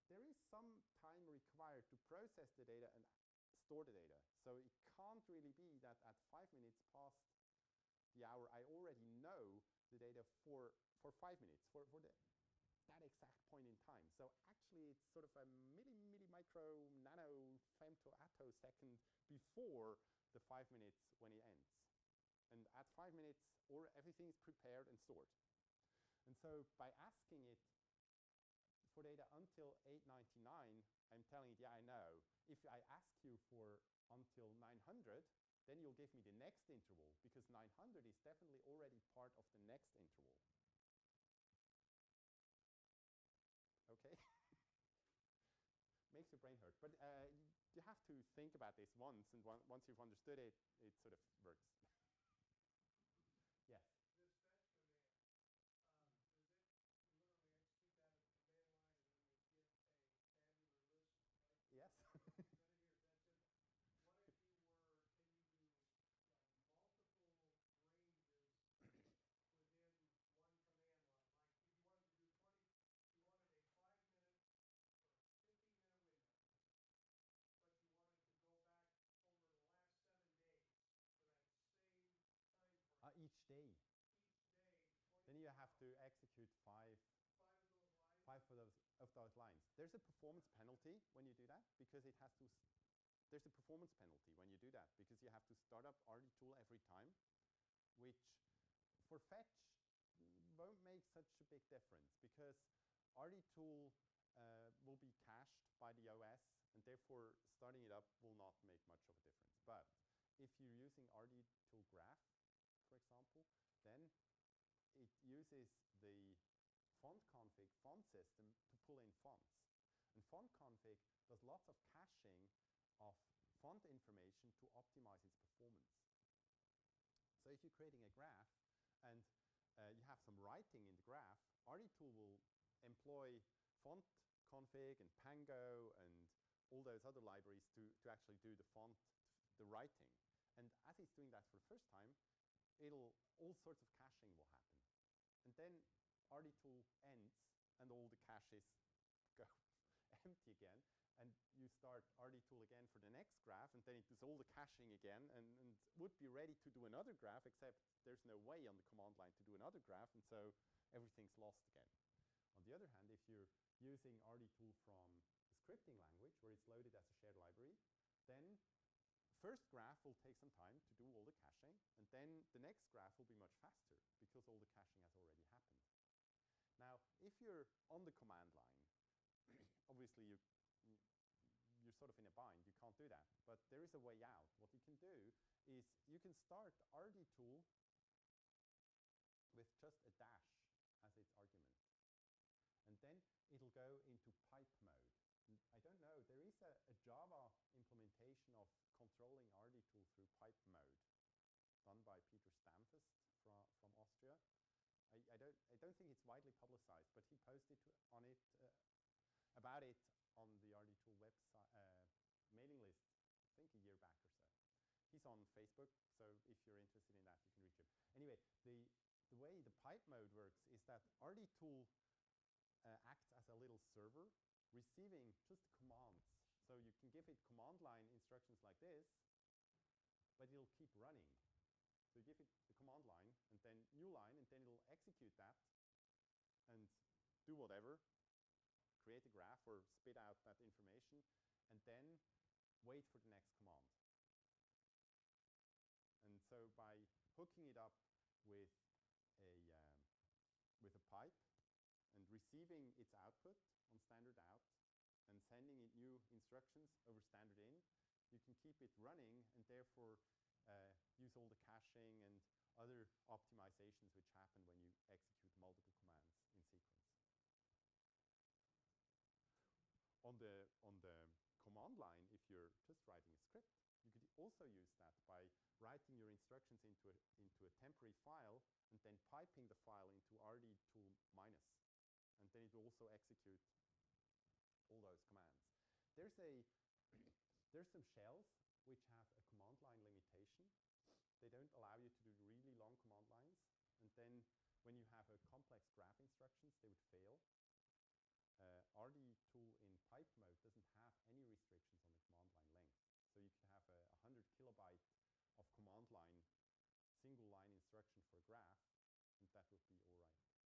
there is some time required to process the data and store the data. So it can't really be that at 5 minutes past the hour, I already know the data for 5 minutes, for that exact point in time. So actually, it's sort of a micro, nano, femto, attosecond before the 5 minutes when it ends. And at 5 minutes, everything is prepared and stored. And so by asking it for data until 899, I'm telling it, yeah, I know. If I ask you for until 900, then you'll give me the next interval, because 900 is definitely already part of the next interval. Okay? Makes your brain hurt. But you have to think about this once, and once you've understood it, it sort of works. Yeah? This fetch command, does it literally execute that as a command line, and then we get a tabular list? Like Yes. presented here. Is that just, what if you were, can you do like multiple ranges within one command line? Like if you wanted to do 20, you wanted a 5-minute or 15-minute window, but you wanted to go back over the last 7 days for that same time frame. Each day. Each day, 20 Then you have to execute five of those lines. of those lines. There's a performance penalty when you do that, because it has to. There's a performance penalty when you do that, because you have to start up RRDtool every time, which for fetch won't make such a big difference, because RRDtool will be cached by the OS, and therefore starting it up will not make much of a difference. But if you're using RRDtool graph, for example, then it uses the font config font system to pull in fonts. And font config does lots of caching of font information to optimize its performance. So if you're creating a graph and you have some writing in the graph, RRDtool will employ font config and Pango and all those other libraries to actually do the font, the writing. And as it's doing that for the first time, all sorts of caching will happen. And then RRDtool ends and all the caches go empty again. And you start RRDtool again for the next graph, and then it does all the caching again and would be ready to do another graph, except there's no way on the command line to do another graph, and so everything's lost again. On the other hand, if you're using RRDtool from the scripting language, where it's loaded as a shared library, then first graph will take some time to do all the caching, and then the next graph will be much faster, because all the caching has already happened. Now, if you're on the command line, obviously you're sort of in a bind. You can't do that. But there is a way out. What you can do is you can start RRDtool with just a dash as its argument. And then it'll go into pipe mode. And I don't know, there is a Java implementation of controlling RRDtool through pipe mode done by Peter Stamfest from Austria. I don't think it's widely publicized, but he posted on it about it on the RRDtool website mailing list, I think a year back or so. He's on Facebook, so if you're interested in that, you can reach him. Anyway, the way the pipe mode works is that RRDtool acts as a little server, receiving just commands. So you can give it command line instructions like this, but it'll keep running. So you give it the command line, and then new line, and then it'll execute that and do whatever, create a graph or spit out that information, and then wait for the next command. And so by hooking it up with a pipe and receiving its output on standard out and sending it new instructions over standard in, you can keep it running and therefore use all the caching and other optimizations which happen when you execute multiple commands in sequence. On the command line, if you're just writing a script, you could also use that by writing your instructions into a temporary file and then piping the file into RRDtool minus. then it will also execute all those commands. There's some shells which have a command line limitation. They don't allow you to do really long command lines. And then when you have a complex graph instructions, they would fail. RRDtool in pipe mode doesn't have any restrictions on the command line length. So you could have a 100 kilobyte of command line, single line instruction for a graph, and that would be all right. Okay.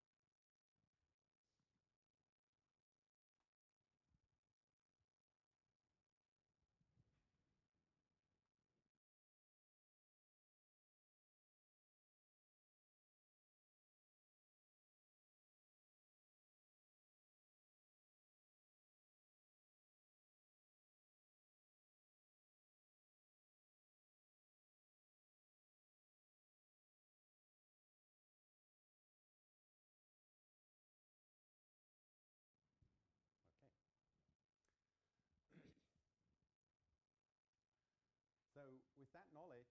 So with that knowledge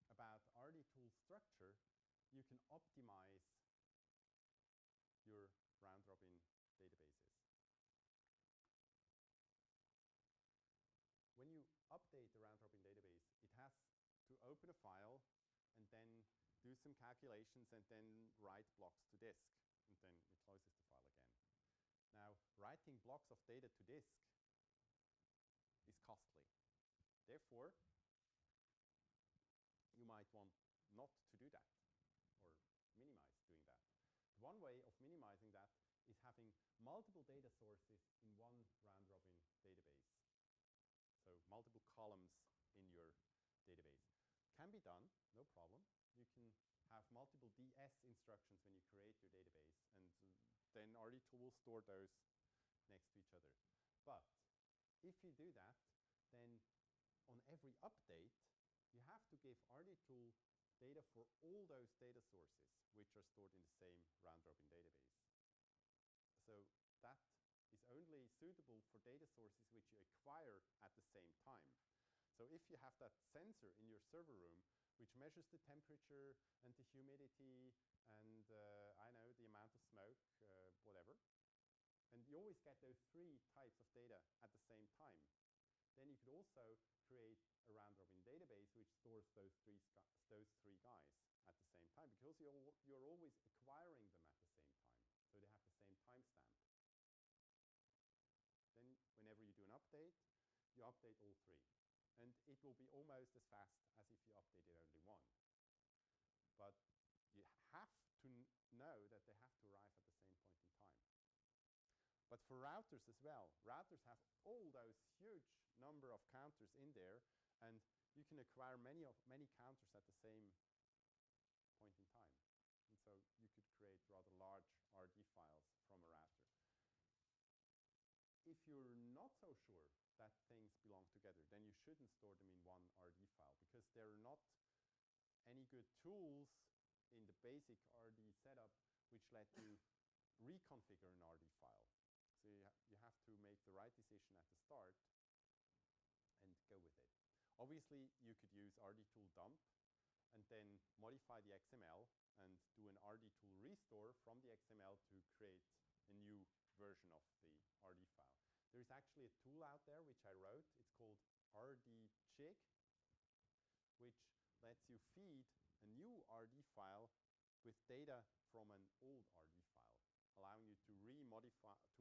about RRDtool structure, you can optimize your round-robin databases. When you update the round-robin database, it has to open a file and then do some calculations and then write blocks to disk, and then it closes the file again. Now, writing blocks of data to disk is costly. Therefore, you might want not to do that or minimize doing that. One way of minimizing that is having multiple data sources in one round-robin database. So multiple columns in your database. Can be done, no problem. You can have multiple DS instructions when you create your database, and then RRDtool will store those next to each other. But if you do that, then on every update, you have to give RRDtool data for all those data sources which are stored in the same round-robin database. So that is only suitable for data sources which you acquire at the same time. So if you have that sensor in your server room which measures the temperature and the humidity and I know the amount of smoke, whatever, and you always get those three types of data at the same time, then you could also create a round-robin database which stores those three guys at the same time, because you're always acquiring them at the same time, so they have the same timestamp. Then whenever you do an update, you update all three. And it will be almost as fast as if you updated only one. But you have to know that they have to arrive at the same point in time. But for routers as well, routers have all those huge number of counters in there, and you can acquire many counters at the same point in time. And so you could create rather large RD files from a router. If you're not so sure that things belong together, then you shouldn't store them in one RD file, because there are not any good tools in the basic RD setup which let you reconfigure an RD file. So you have to make the right decision at the start and go with it. Obviously, you could use RRDtool dump and then modify the XML and do an RRDtool restore from the XML to create a new version of the RD file. There is actually a tool out there which I wrote. It's called RRDjig, which lets you feed a new RD file with data from an old RD file, allowing you to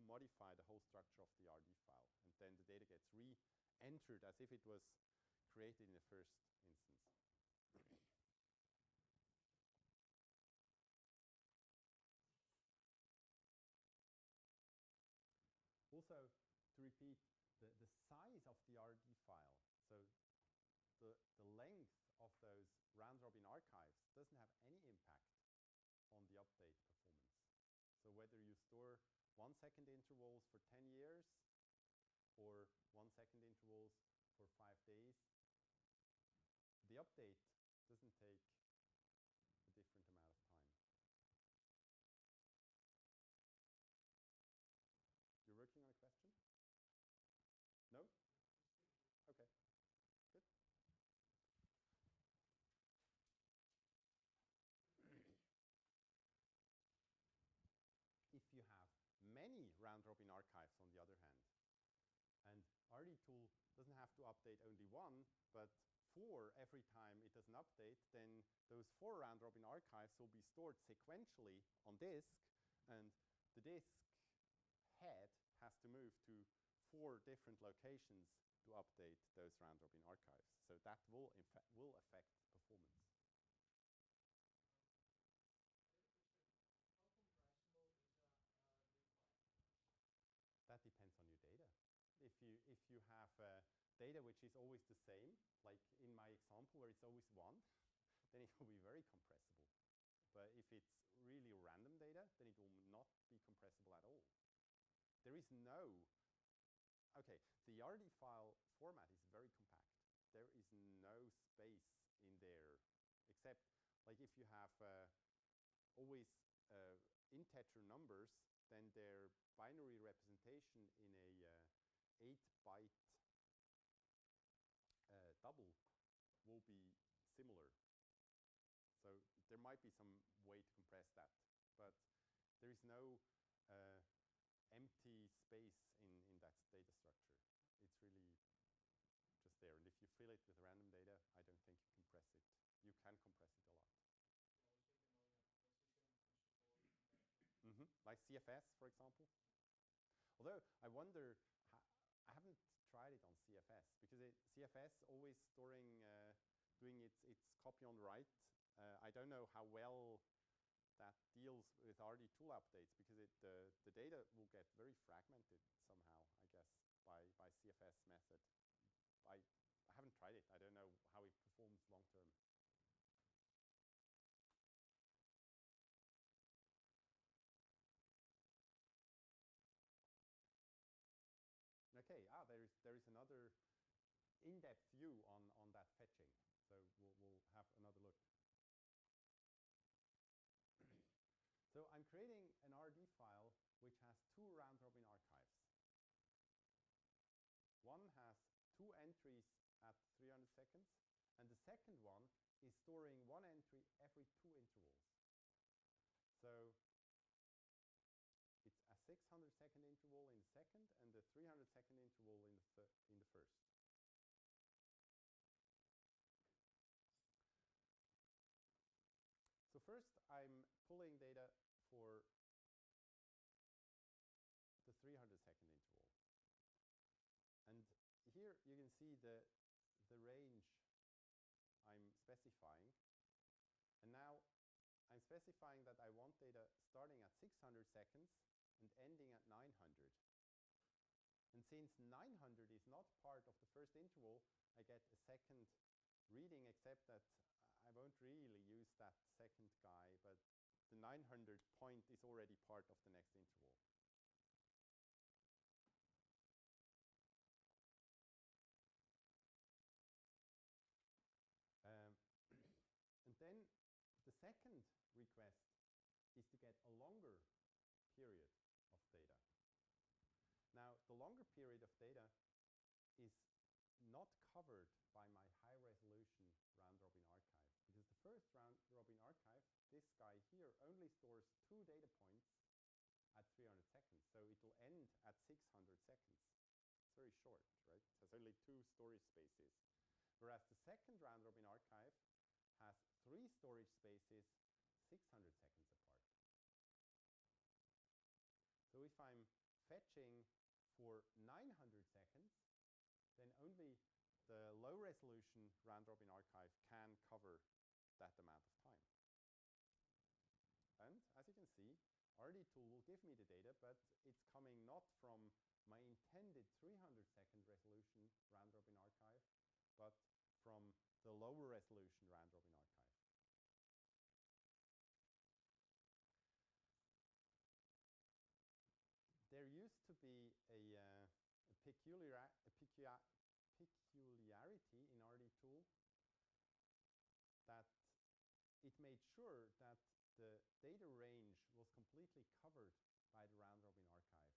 modify the whole structure of the RD file. And then the data gets re-entered as if it was created in the first instance. Also, to repeat, the size of the RD file, so the length of those round-robin archives doesn't have any impact on the update performance. So whether you store 1 second intervals for 10 years or 1 second intervals for 5 days, the update doesn't take a different amount of time. You're working on a question? No? Okay, good. If you have many round-robin archives on the other hand. And RRDtool doesn't have to update only one, but 4 every time it does an update, then those 4 round-robin archives will be stored sequentially on disk, and the disk head has to move to 4 different locations to update those round-robin archives. So that will affect performance. Interesting. How compressible is a new file? That depends on your data. If you have data which is always the same, like in my example where it's always 1, then it will be very compressible. But if it's really random data, then it will not be compressible at all. There is no, okay, the RD file format is very compact. There is no space in there, except like if you have always integer numbers, then their binary representation in a 8-byte double will be similar. So there might be some way to compress that, but there is no empty space in that data structure. It's really just there. And if you fill it with random data, I don't think you compress it. You can compress it a lot. Yeah, we take a million position to support compression. Like CFS, for example. Although I wonder, I haven't tried it on CFS because CFS always storing, doing its copy on write. I don't know how well that deals with RRDtool updates because the data will get very fragmented somehow, I guess, by CFS method. I haven't tried it. I don't know how it performs long term. Okay, there is another in-depth view on that fetching. So we'll have another look. So I'm creating an RD file which has 2 round-robin archives. One has 2 entries at 300 seconds, and the second one is storing 1 entry every 2 intervals. So it's a 600-second interval in the second and a 300-second interval in the first. So first, I'm pulling data for the 300-second interval. And here you can see the range I'm specifying. And now I'm specifying that I want data starting at 600 seconds and ending at 900. And since 900 is not part of the first interval, I get a second reading, except that I won't really use that second guy, but the 900 point is already part of the next interval. And then the second request is to get a longer period of data. Now, the longer period of data is not covered by my high-resolution round-robin archive, because the first round-robin archive, this guy here, only stores 2 data points at 300 seconds. So it will end at 600 seconds. It's very short, right? It has only 2 storage spaces. Whereas the second round-robin archive has 3 storage spaces 600 seconds apart. So if I'm fetching for 900 seconds, then only the low-resolution round-robin archive can cover that amount of time. And as you can see, RRDtool will give me the data, but it's coming not from my intended 300-second resolution round-robin archive, but from the lower resolution round-robin archive. There used to be a peculiarity in RRDtool that it made sure that the data range was completely covered by the round-robin archive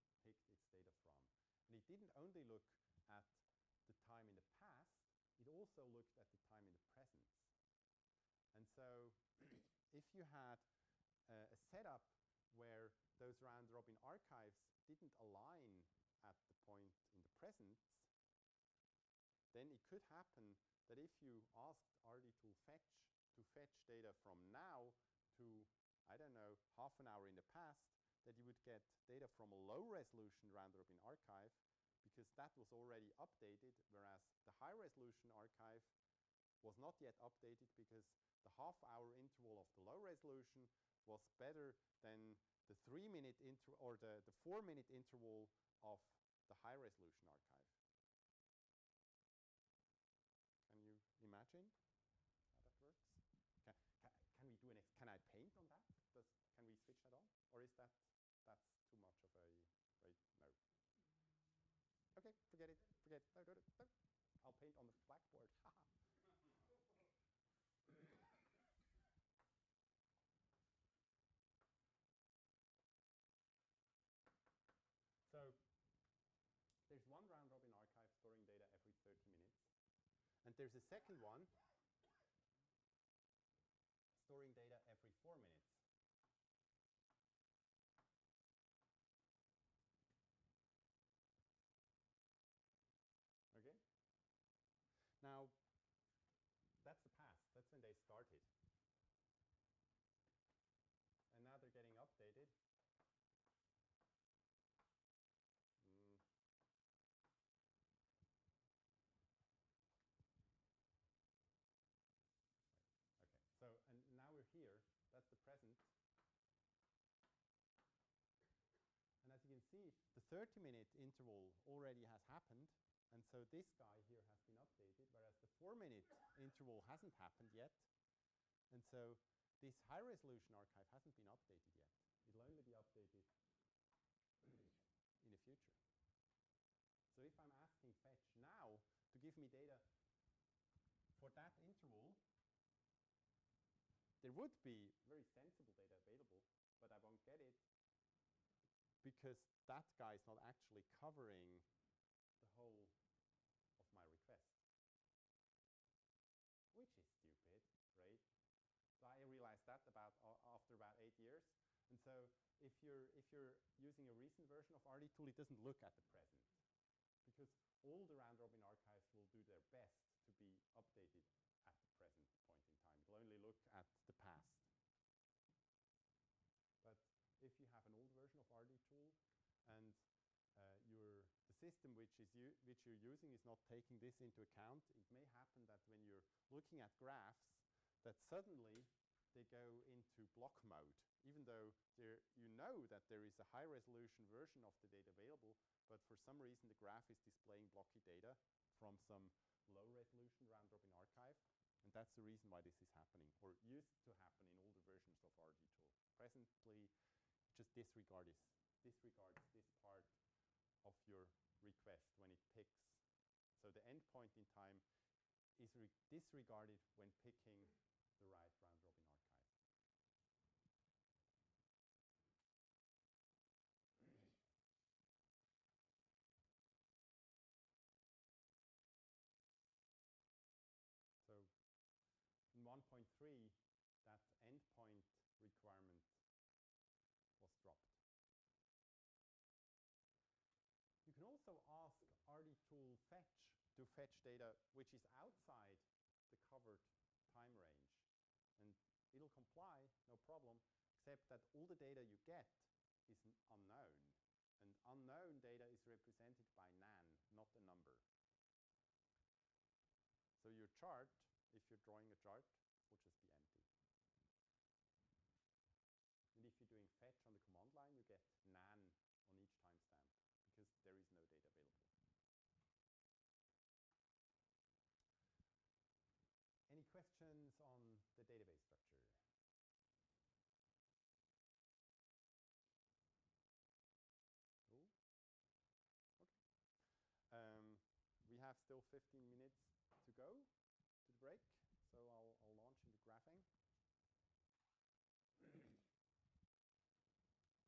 it picked its data from. And it didn't only look at the time in the past, it also looked at the time in the present. And so if you had a setup where those round-robin archives didn't align at the point in the present, then it could happen that if you asked RRDtool to fetch data from now to, I don't know, half an hour in the past, that you would get data from a low-resolution round-robin archive because that was already updated, whereas the high-resolution archive was not yet updated because the half-hour interval of the low resolution was better than the 3-minute or the 4-minute interval of the high-resolution archive. Can you imagine how that works? Can we do can I paint on that? Can we switch that on? Or is that's too much of a, right? No. Okay, forget it. No. I'll paint on the blackboard. So there's one round-robin archive storing data every 30 minutes. And there's a second one storing data every 4 minutes. Okay? Now, that's the past. That's when they started. And now they're getting updated. Okay, so and now we're here. That's the present. And as you can see, the 30-minute interval already has happened. And so this guy here has been updated, whereas the 4-minute interval hasn't happened yet. And so this high-resolution archive hasn't been updated yet. It'll only be updated in the future. So if I'm asking fetch now to give me data for that interval, there would be very sensible data available, but I won't get it because that guy is not actually covering the whole of my request, which is stupid, right? So I realized that after about 8 years. And so if you're using a recent version of RRDtool, it doesn't look at the present because all the round-robin archives will do their best to be updated at the present point in time. It'll only look at the past. But if you have an old version of RRDtool and the system which you're using is not taking this into account, it may happen that when you're looking at graphs, that suddenly they go into block mode, even though you know that there is a high-resolution version of the data available, but for some reason the graph is displaying blocky data from some low-resolution round-robin archive. And that's the reason why this is happening, or used to happen in older versions of RRDtool. Presently, just disregards this part of your request when it picks. So the endpoint in time is disregarded when picking the right round-robin archive. So in 1.3, that endpoint requirement was dropped. You can also ask RRDtool to fetch data which is outside the covered time range. And it'll comply, no problem, except that all the data you get is unknown. And unknown data is represented by nan, not a number. So your chart, if you're drawing a chart, will just be empty. And if you're doing fetch on the command line, you get nan on each timestamp because there is no data available. Any questions on the database structure? Cool. Okay. We have still 15 minutes to go to the break, so I'll launch into graphing.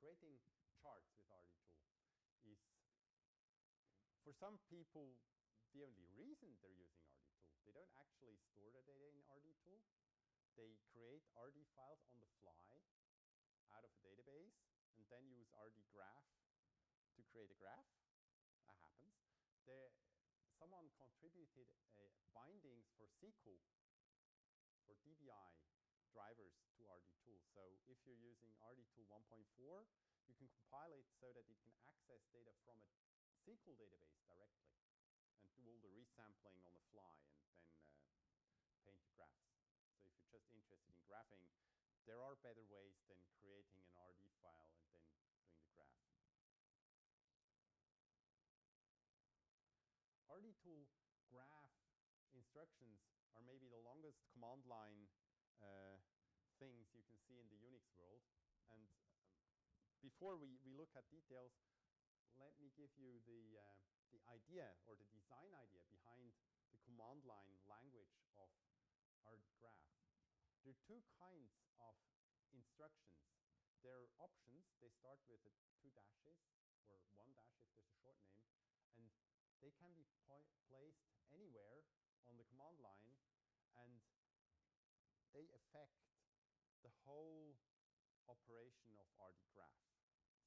Creating charts with RRDtool is, for some people, the only reason they're using RRDtool. They don't actually store the data in RRDtool. They create RD files on the fly out of a database and then use use RDgraph to create a graph. That happens. Someone contributed bindings for SQL, for DBI drivers to RRDtool. So if you're using RRDtool 1.4, you can compile it so that it can access data from a SQL database directly and do all the resampling on the fly and then paint your graphs. So if you're just interested in graphing, there are better ways than creating an RD file and then doing the graph. RRDtool graph instructions are maybe the longest command line things you can see in the Unix world. And before we look at details, let me give you the idea or the design idea behind the command line language of RRDgraph. There are two kinds of instructions. There are options. They start with 2 dashes or 1 dash if there's a short name, and they can be placed anywhere on the command line, and they affect the whole operation of RRDgraph.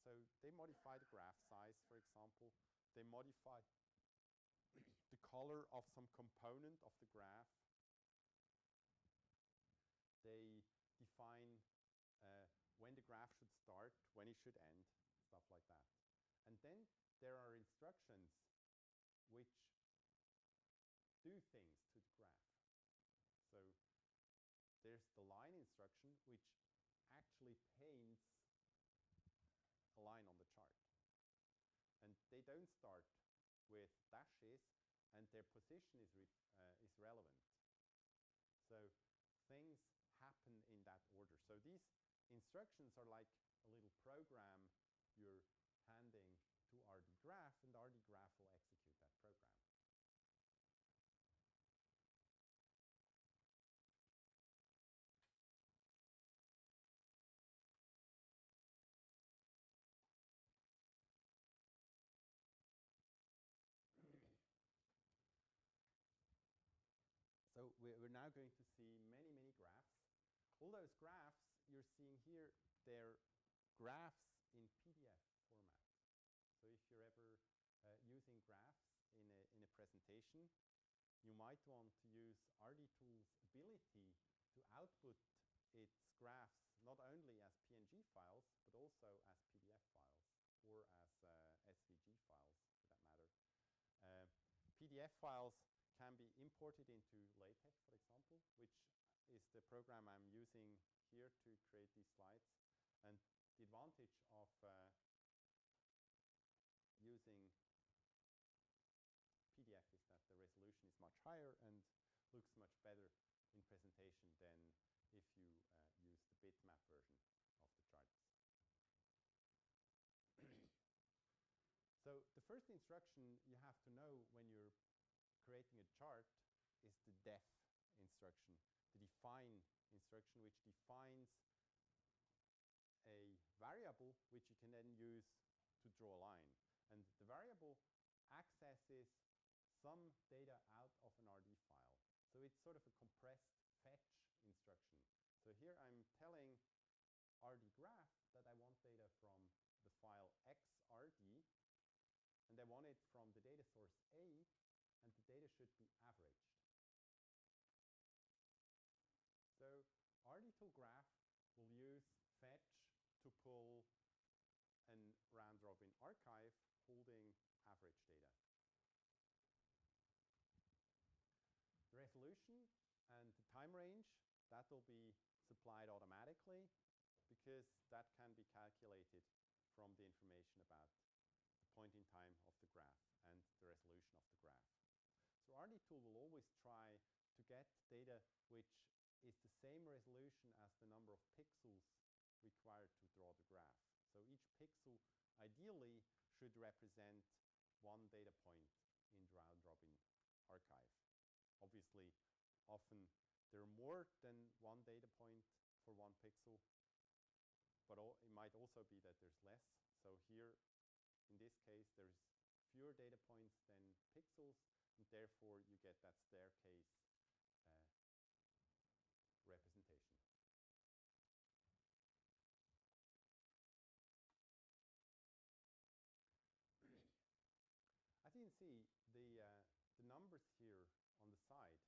So they modify the graph size, for example. They modify the color of some component of the graph. They define when the graph should start, when it should end, stuff like that. And then there are instructions which do things to the graph. So there's the line instruction, which actually paints a line on the chart. And they don't start with dashes, and their position is relevant. So things happen in that order. So these instructions are like a little program you're handing to RRDgraph, and RRDgraph will execute that program. So we're now going to see many, many graphs. All those graphs you're seeing here, they're graphs in PDF format. So if you're ever using graphs in a presentation, you might want to use RRDtool's ability to output its graphs not only as PNG files, but also as PDF files or as SVG files, for that matter. PDF files can be imported into LaTeX, for example, which is the program I'm using here to create these slides. And the advantage of using PDF is that the resolution is much higher and looks much better in presentation than if you use the bitmap version of the charts. So the first instruction you have to know when you're creating a chart is the def instruction, the define instruction, which defines a variable which you can then use to draw a line. And the variable accesses some data out of an RD file. So it's sort of a compressed fetch instruction. So here I'm telling RRDgraph that I want data from the file xrd, and I want it from the data source A, and the data should be averaged. So RRDtool graph will use fetch to pull a round-robin archive holding average data. The resolution and the time range, that will be supplied automatically because that can be calculated from the information about the point in time of the graph and the resolution of the graph. So RRDtool will always try to get data which is the same resolution as the number of pixels required to draw the graph. So each pixel ideally should represent one data point in the round-robin archive. Obviously, often there are more than one data point for one pixel, but it might also be that there's less. So here, in this case, there's fewer data points than pixels, and therefore you get that staircase representation. see the numbers here on the side.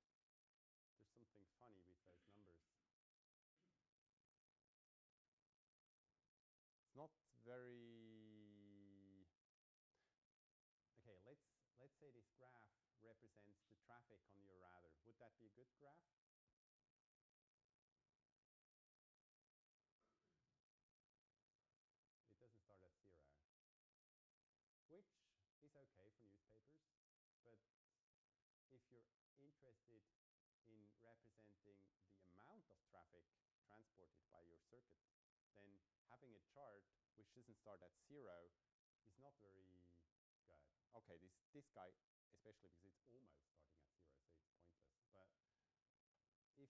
There's something funny with those numbers. It's not very... Okay, let's say this graph represents the traffic on your router. Would that be a good graph? It doesn't start at 0, which is okay for newspapers, but if you're interested in representing the amount of traffic transported by your circuit, then having a chart which doesn't start at 0 is not very good. Okay, this guy, especially because it's almost starting at 0, so it's pointless. But if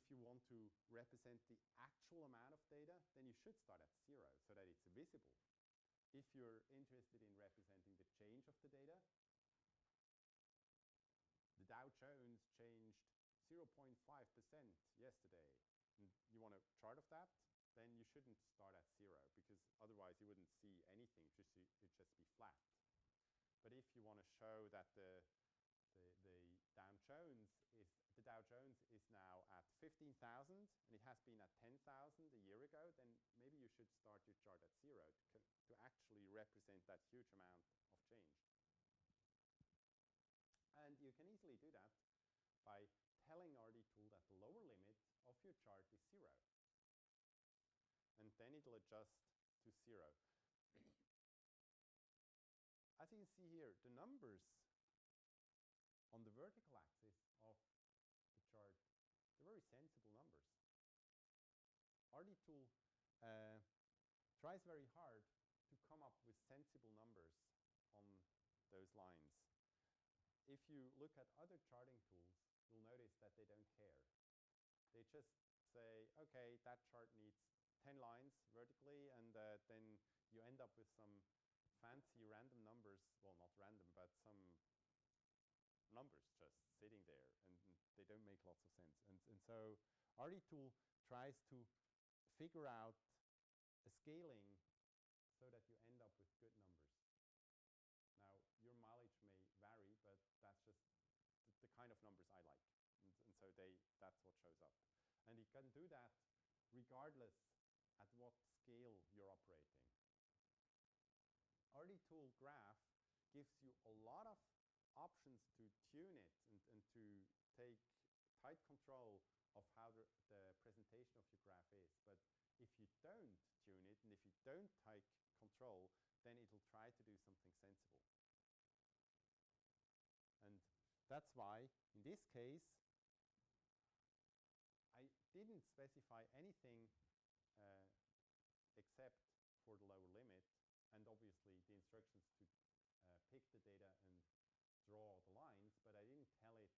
you want to represent the actual amount of data, then you should start at 0 so that it's visible. If you're interested in representing the change of the data, the Dow Jones changed 0.5% yesterday, and you want a chart of that, then you shouldn't start at 0, because otherwise you wouldn't see anything. It'd just be flat. But if you want to show that the Dow Jones is now at 15,000 and it has been at 10,000 a year ago, then maybe you should start your chart at 0 to actually represent that huge amount of change. And you can easily do that by telling RRDtool that the lower limit of your chart is 0. And then it'll adjust to 0. As you can see here, the numbers on the vertical axis of the chart, they're very sensible numbers. RRDtool tries very hard to come up with sensible numbers on those lines. If you look at other charting tools, you'll notice that they don't care. They just say, okay, that chart needs 10 lines vertically, and then you end up with some fancy random numbers, well, not random, but some numbers just sitting there, and they don't make lots of sense. And so RRDtool tries to figure out a scaling so that you end up with good numbers. Now, your mileage may vary, but that's just the kind of numbers I like. And so that's what shows up. And you can do that regardless at what scale you're operating. RRDtool graph gives you a lot of options to tune it and to take tight control of how the presentation of your graph is. But if you don't tune it and if you don't take control, then it'll try to do something sensible. And that's why, in this case, I didn't specify anything except for the lower limit, and obviously the instructions to pick the data and draw the lines, but I didn't tell it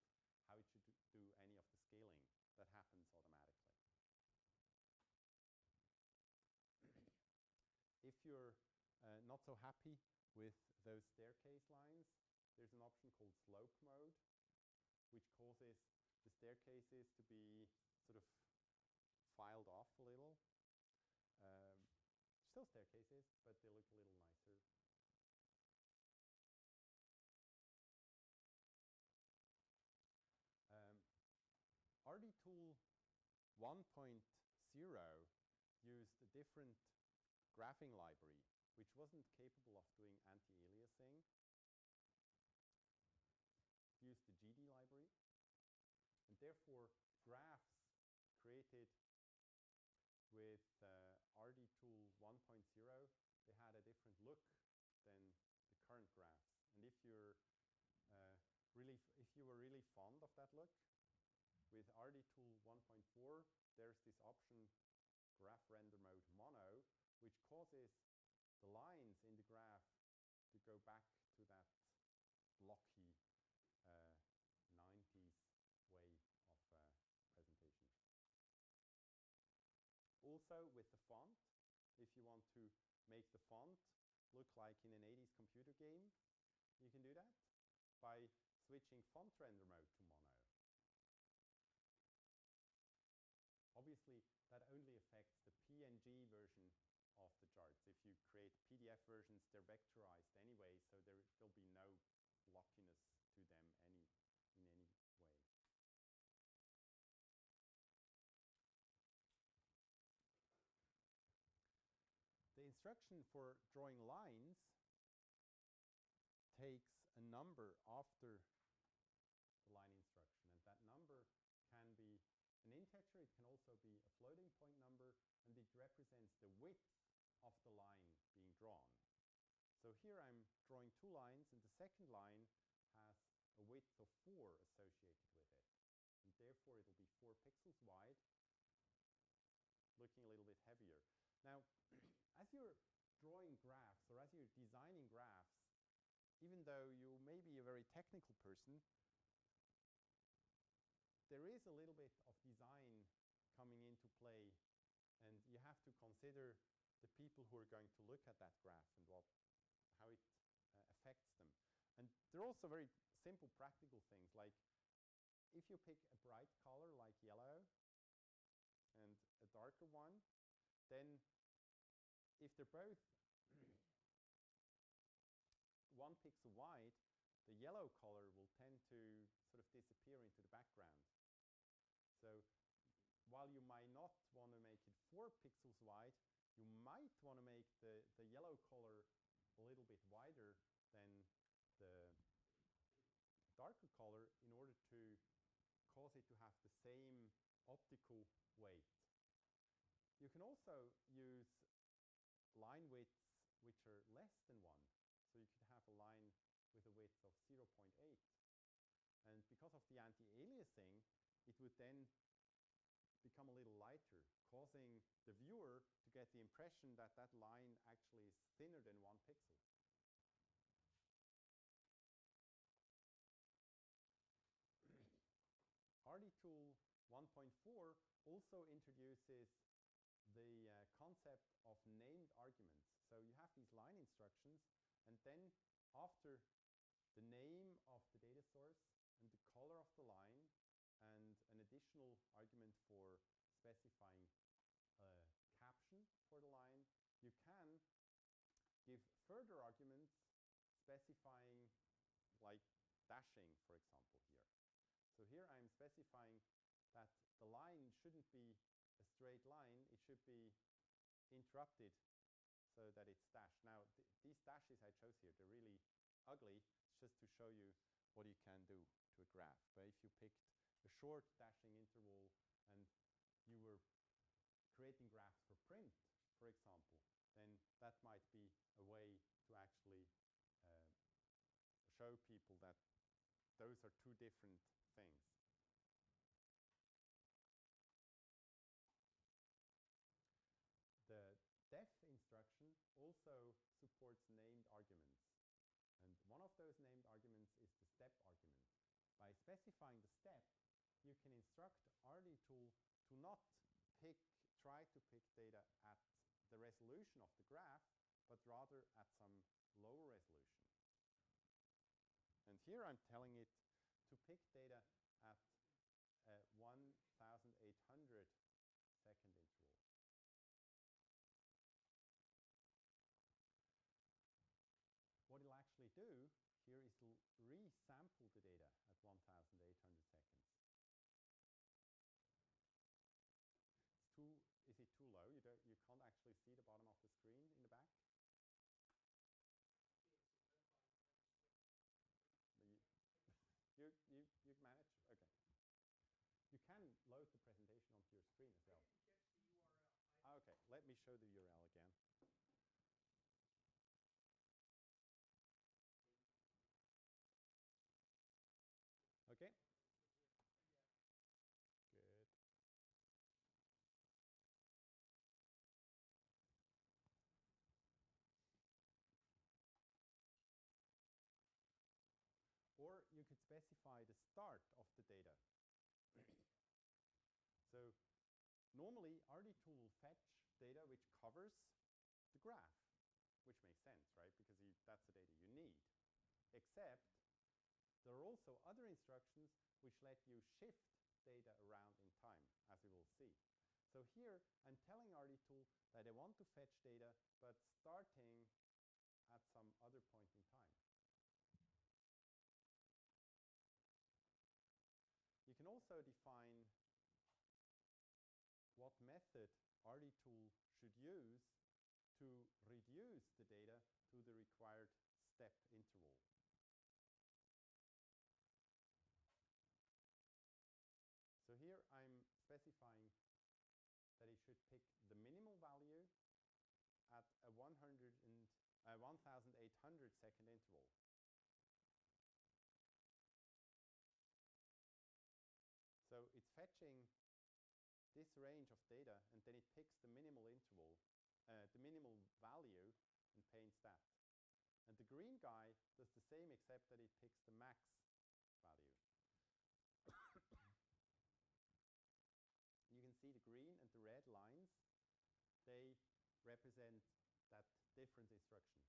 how it should do any of the scaling. That happens automatically. If you're not so happy with those staircase lines, there's an option called slope mode, which causes the staircases to be sort of filed off a little. Still staircases, but they look a little nicer. RRDtool 1.0 used a different graphing library, which wasn't capable of doing anti-aliasing. Used the GD library, and therefore graphs created with RRDtool 1.0, they had a different look than the current graphs. And if you were really fond of that look, with RRDtool 1.4, there's this option, Graph Render Mode Mono, which causes the lines in the graph to go back to that blocky 90s way of presentation. Also with the font, if you want to make the font look like in an 80s computer game, you can do that by switching font render mode to mono. Obviously, that only affects the PNG version of the charts. If you create PDF versions, they're vectorized anyway, so there'll be no blockiness to them in any way. The instruction for drawing lines takes a number after the line instruction, and that number can be an integer, it can also be a floating point number, and it represents the width of the line being drawn. So here I'm drawing two lines, and the second line has a width of 4 associated with it, and therefore it'll be 4 pixels wide, looking a little bit heavier. Now, as you're drawing graphs or as you're designing graphs, even though you may be a very technical person, there is a little bit of design coming into play, and you have to consider the people who are going to look at that graph and how it affects them. And there are also very simple practical things, like if you pick a bright color like yellow and a darker one, then if they're both 1 pixel wide, the yellow color will tend to sort of disappear into the background. So while you might not want to make it 4 pixels wide, you might want to make the yellow color a little bit wider than the darker color in order to cause it to have the same optical weight. You can also use line widths which are less than 1. So you could have a line with a width of 0.8. And because of the anti-aliasing, it would then become a little lighter, causing the viewer to get the impression that that line actually is thinner than 1 pixel. RRDtool 1.4 also introduces the concept of named arguments. So you have these line instructions, and then after the name of the data source and the color of the line and an additional argument for specifying a caption for the line, you can give further arguments specifying, like dashing, for example, here. So here I'm specifying that the line shouldn't be a straight line, it should be interrupted so that it's dashed. Now, these dashes I chose here, they're really ugly. It's just to show you what you can do to a graph. But if you picked a short dashing interval and you were creating graphs for print, for example, then that might be a way to actually show people that those are two different things. The def instruction also supports named arguments. And one of those named arguments is the step argument. By specifying the step, you can instruct RRDtool to not try to pick data at the resolution of the graph, but rather at some lower resolution. And here I'm telling it to pick data at a 1,800 second interval. What it'll actually do here is to resample the data at 1,800 seconds. Is it too low? You can't actually see the bottom of the screen in the back? You manage? Okay. You can load the presentation onto your screen as well. I didn't catch the URL. Okay, let me show the URL again. Okay? Good. Or you could specify the start of the data. So normally, RRDtool will fetch data which covers the graph, which makes sense, right? Because that's the data you need. Except there are also other instructions which let you shift data around in time, as we will see. So here, I'm telling RRDtool that I want to fetch data, but starting at some other point in time. also define what method RRDtool should use to reduce the data to the required step interval. So here I'm specifying that it should pick the minimal value at a 1800 second interval. So it's fetching this range of data, and then it picks the minimal interval, the minimal value, and paints that. And the green guy does the same, except that it picks the max value. You can see the green and the red lines, they represent that different instruction.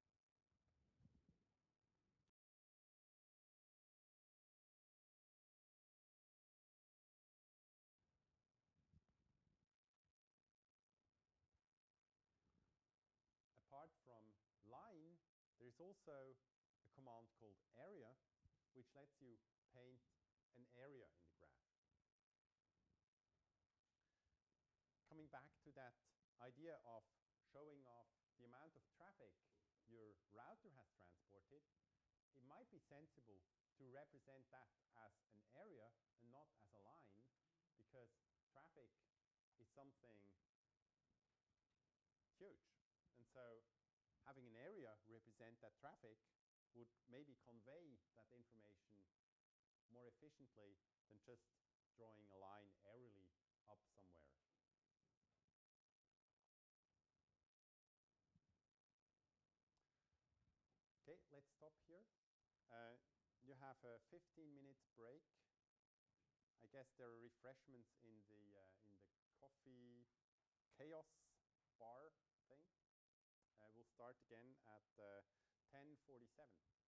Apart from line, there's also a command called area, which lets you paint an area in the graph. Coming back to that idea of showing off the amount of traffic your router has transported, it might be sensible to represent that as an area and not as a line, because traffic is something huge. And so having an area represent that traffic would maybe convey that information more efficiently than just drawing a line aerially up somewhere. Okay, let's stop here. You have a 15 minutes break. I guess there are refreshments in the coffee chaos bar thing. We'll start again at 10:47.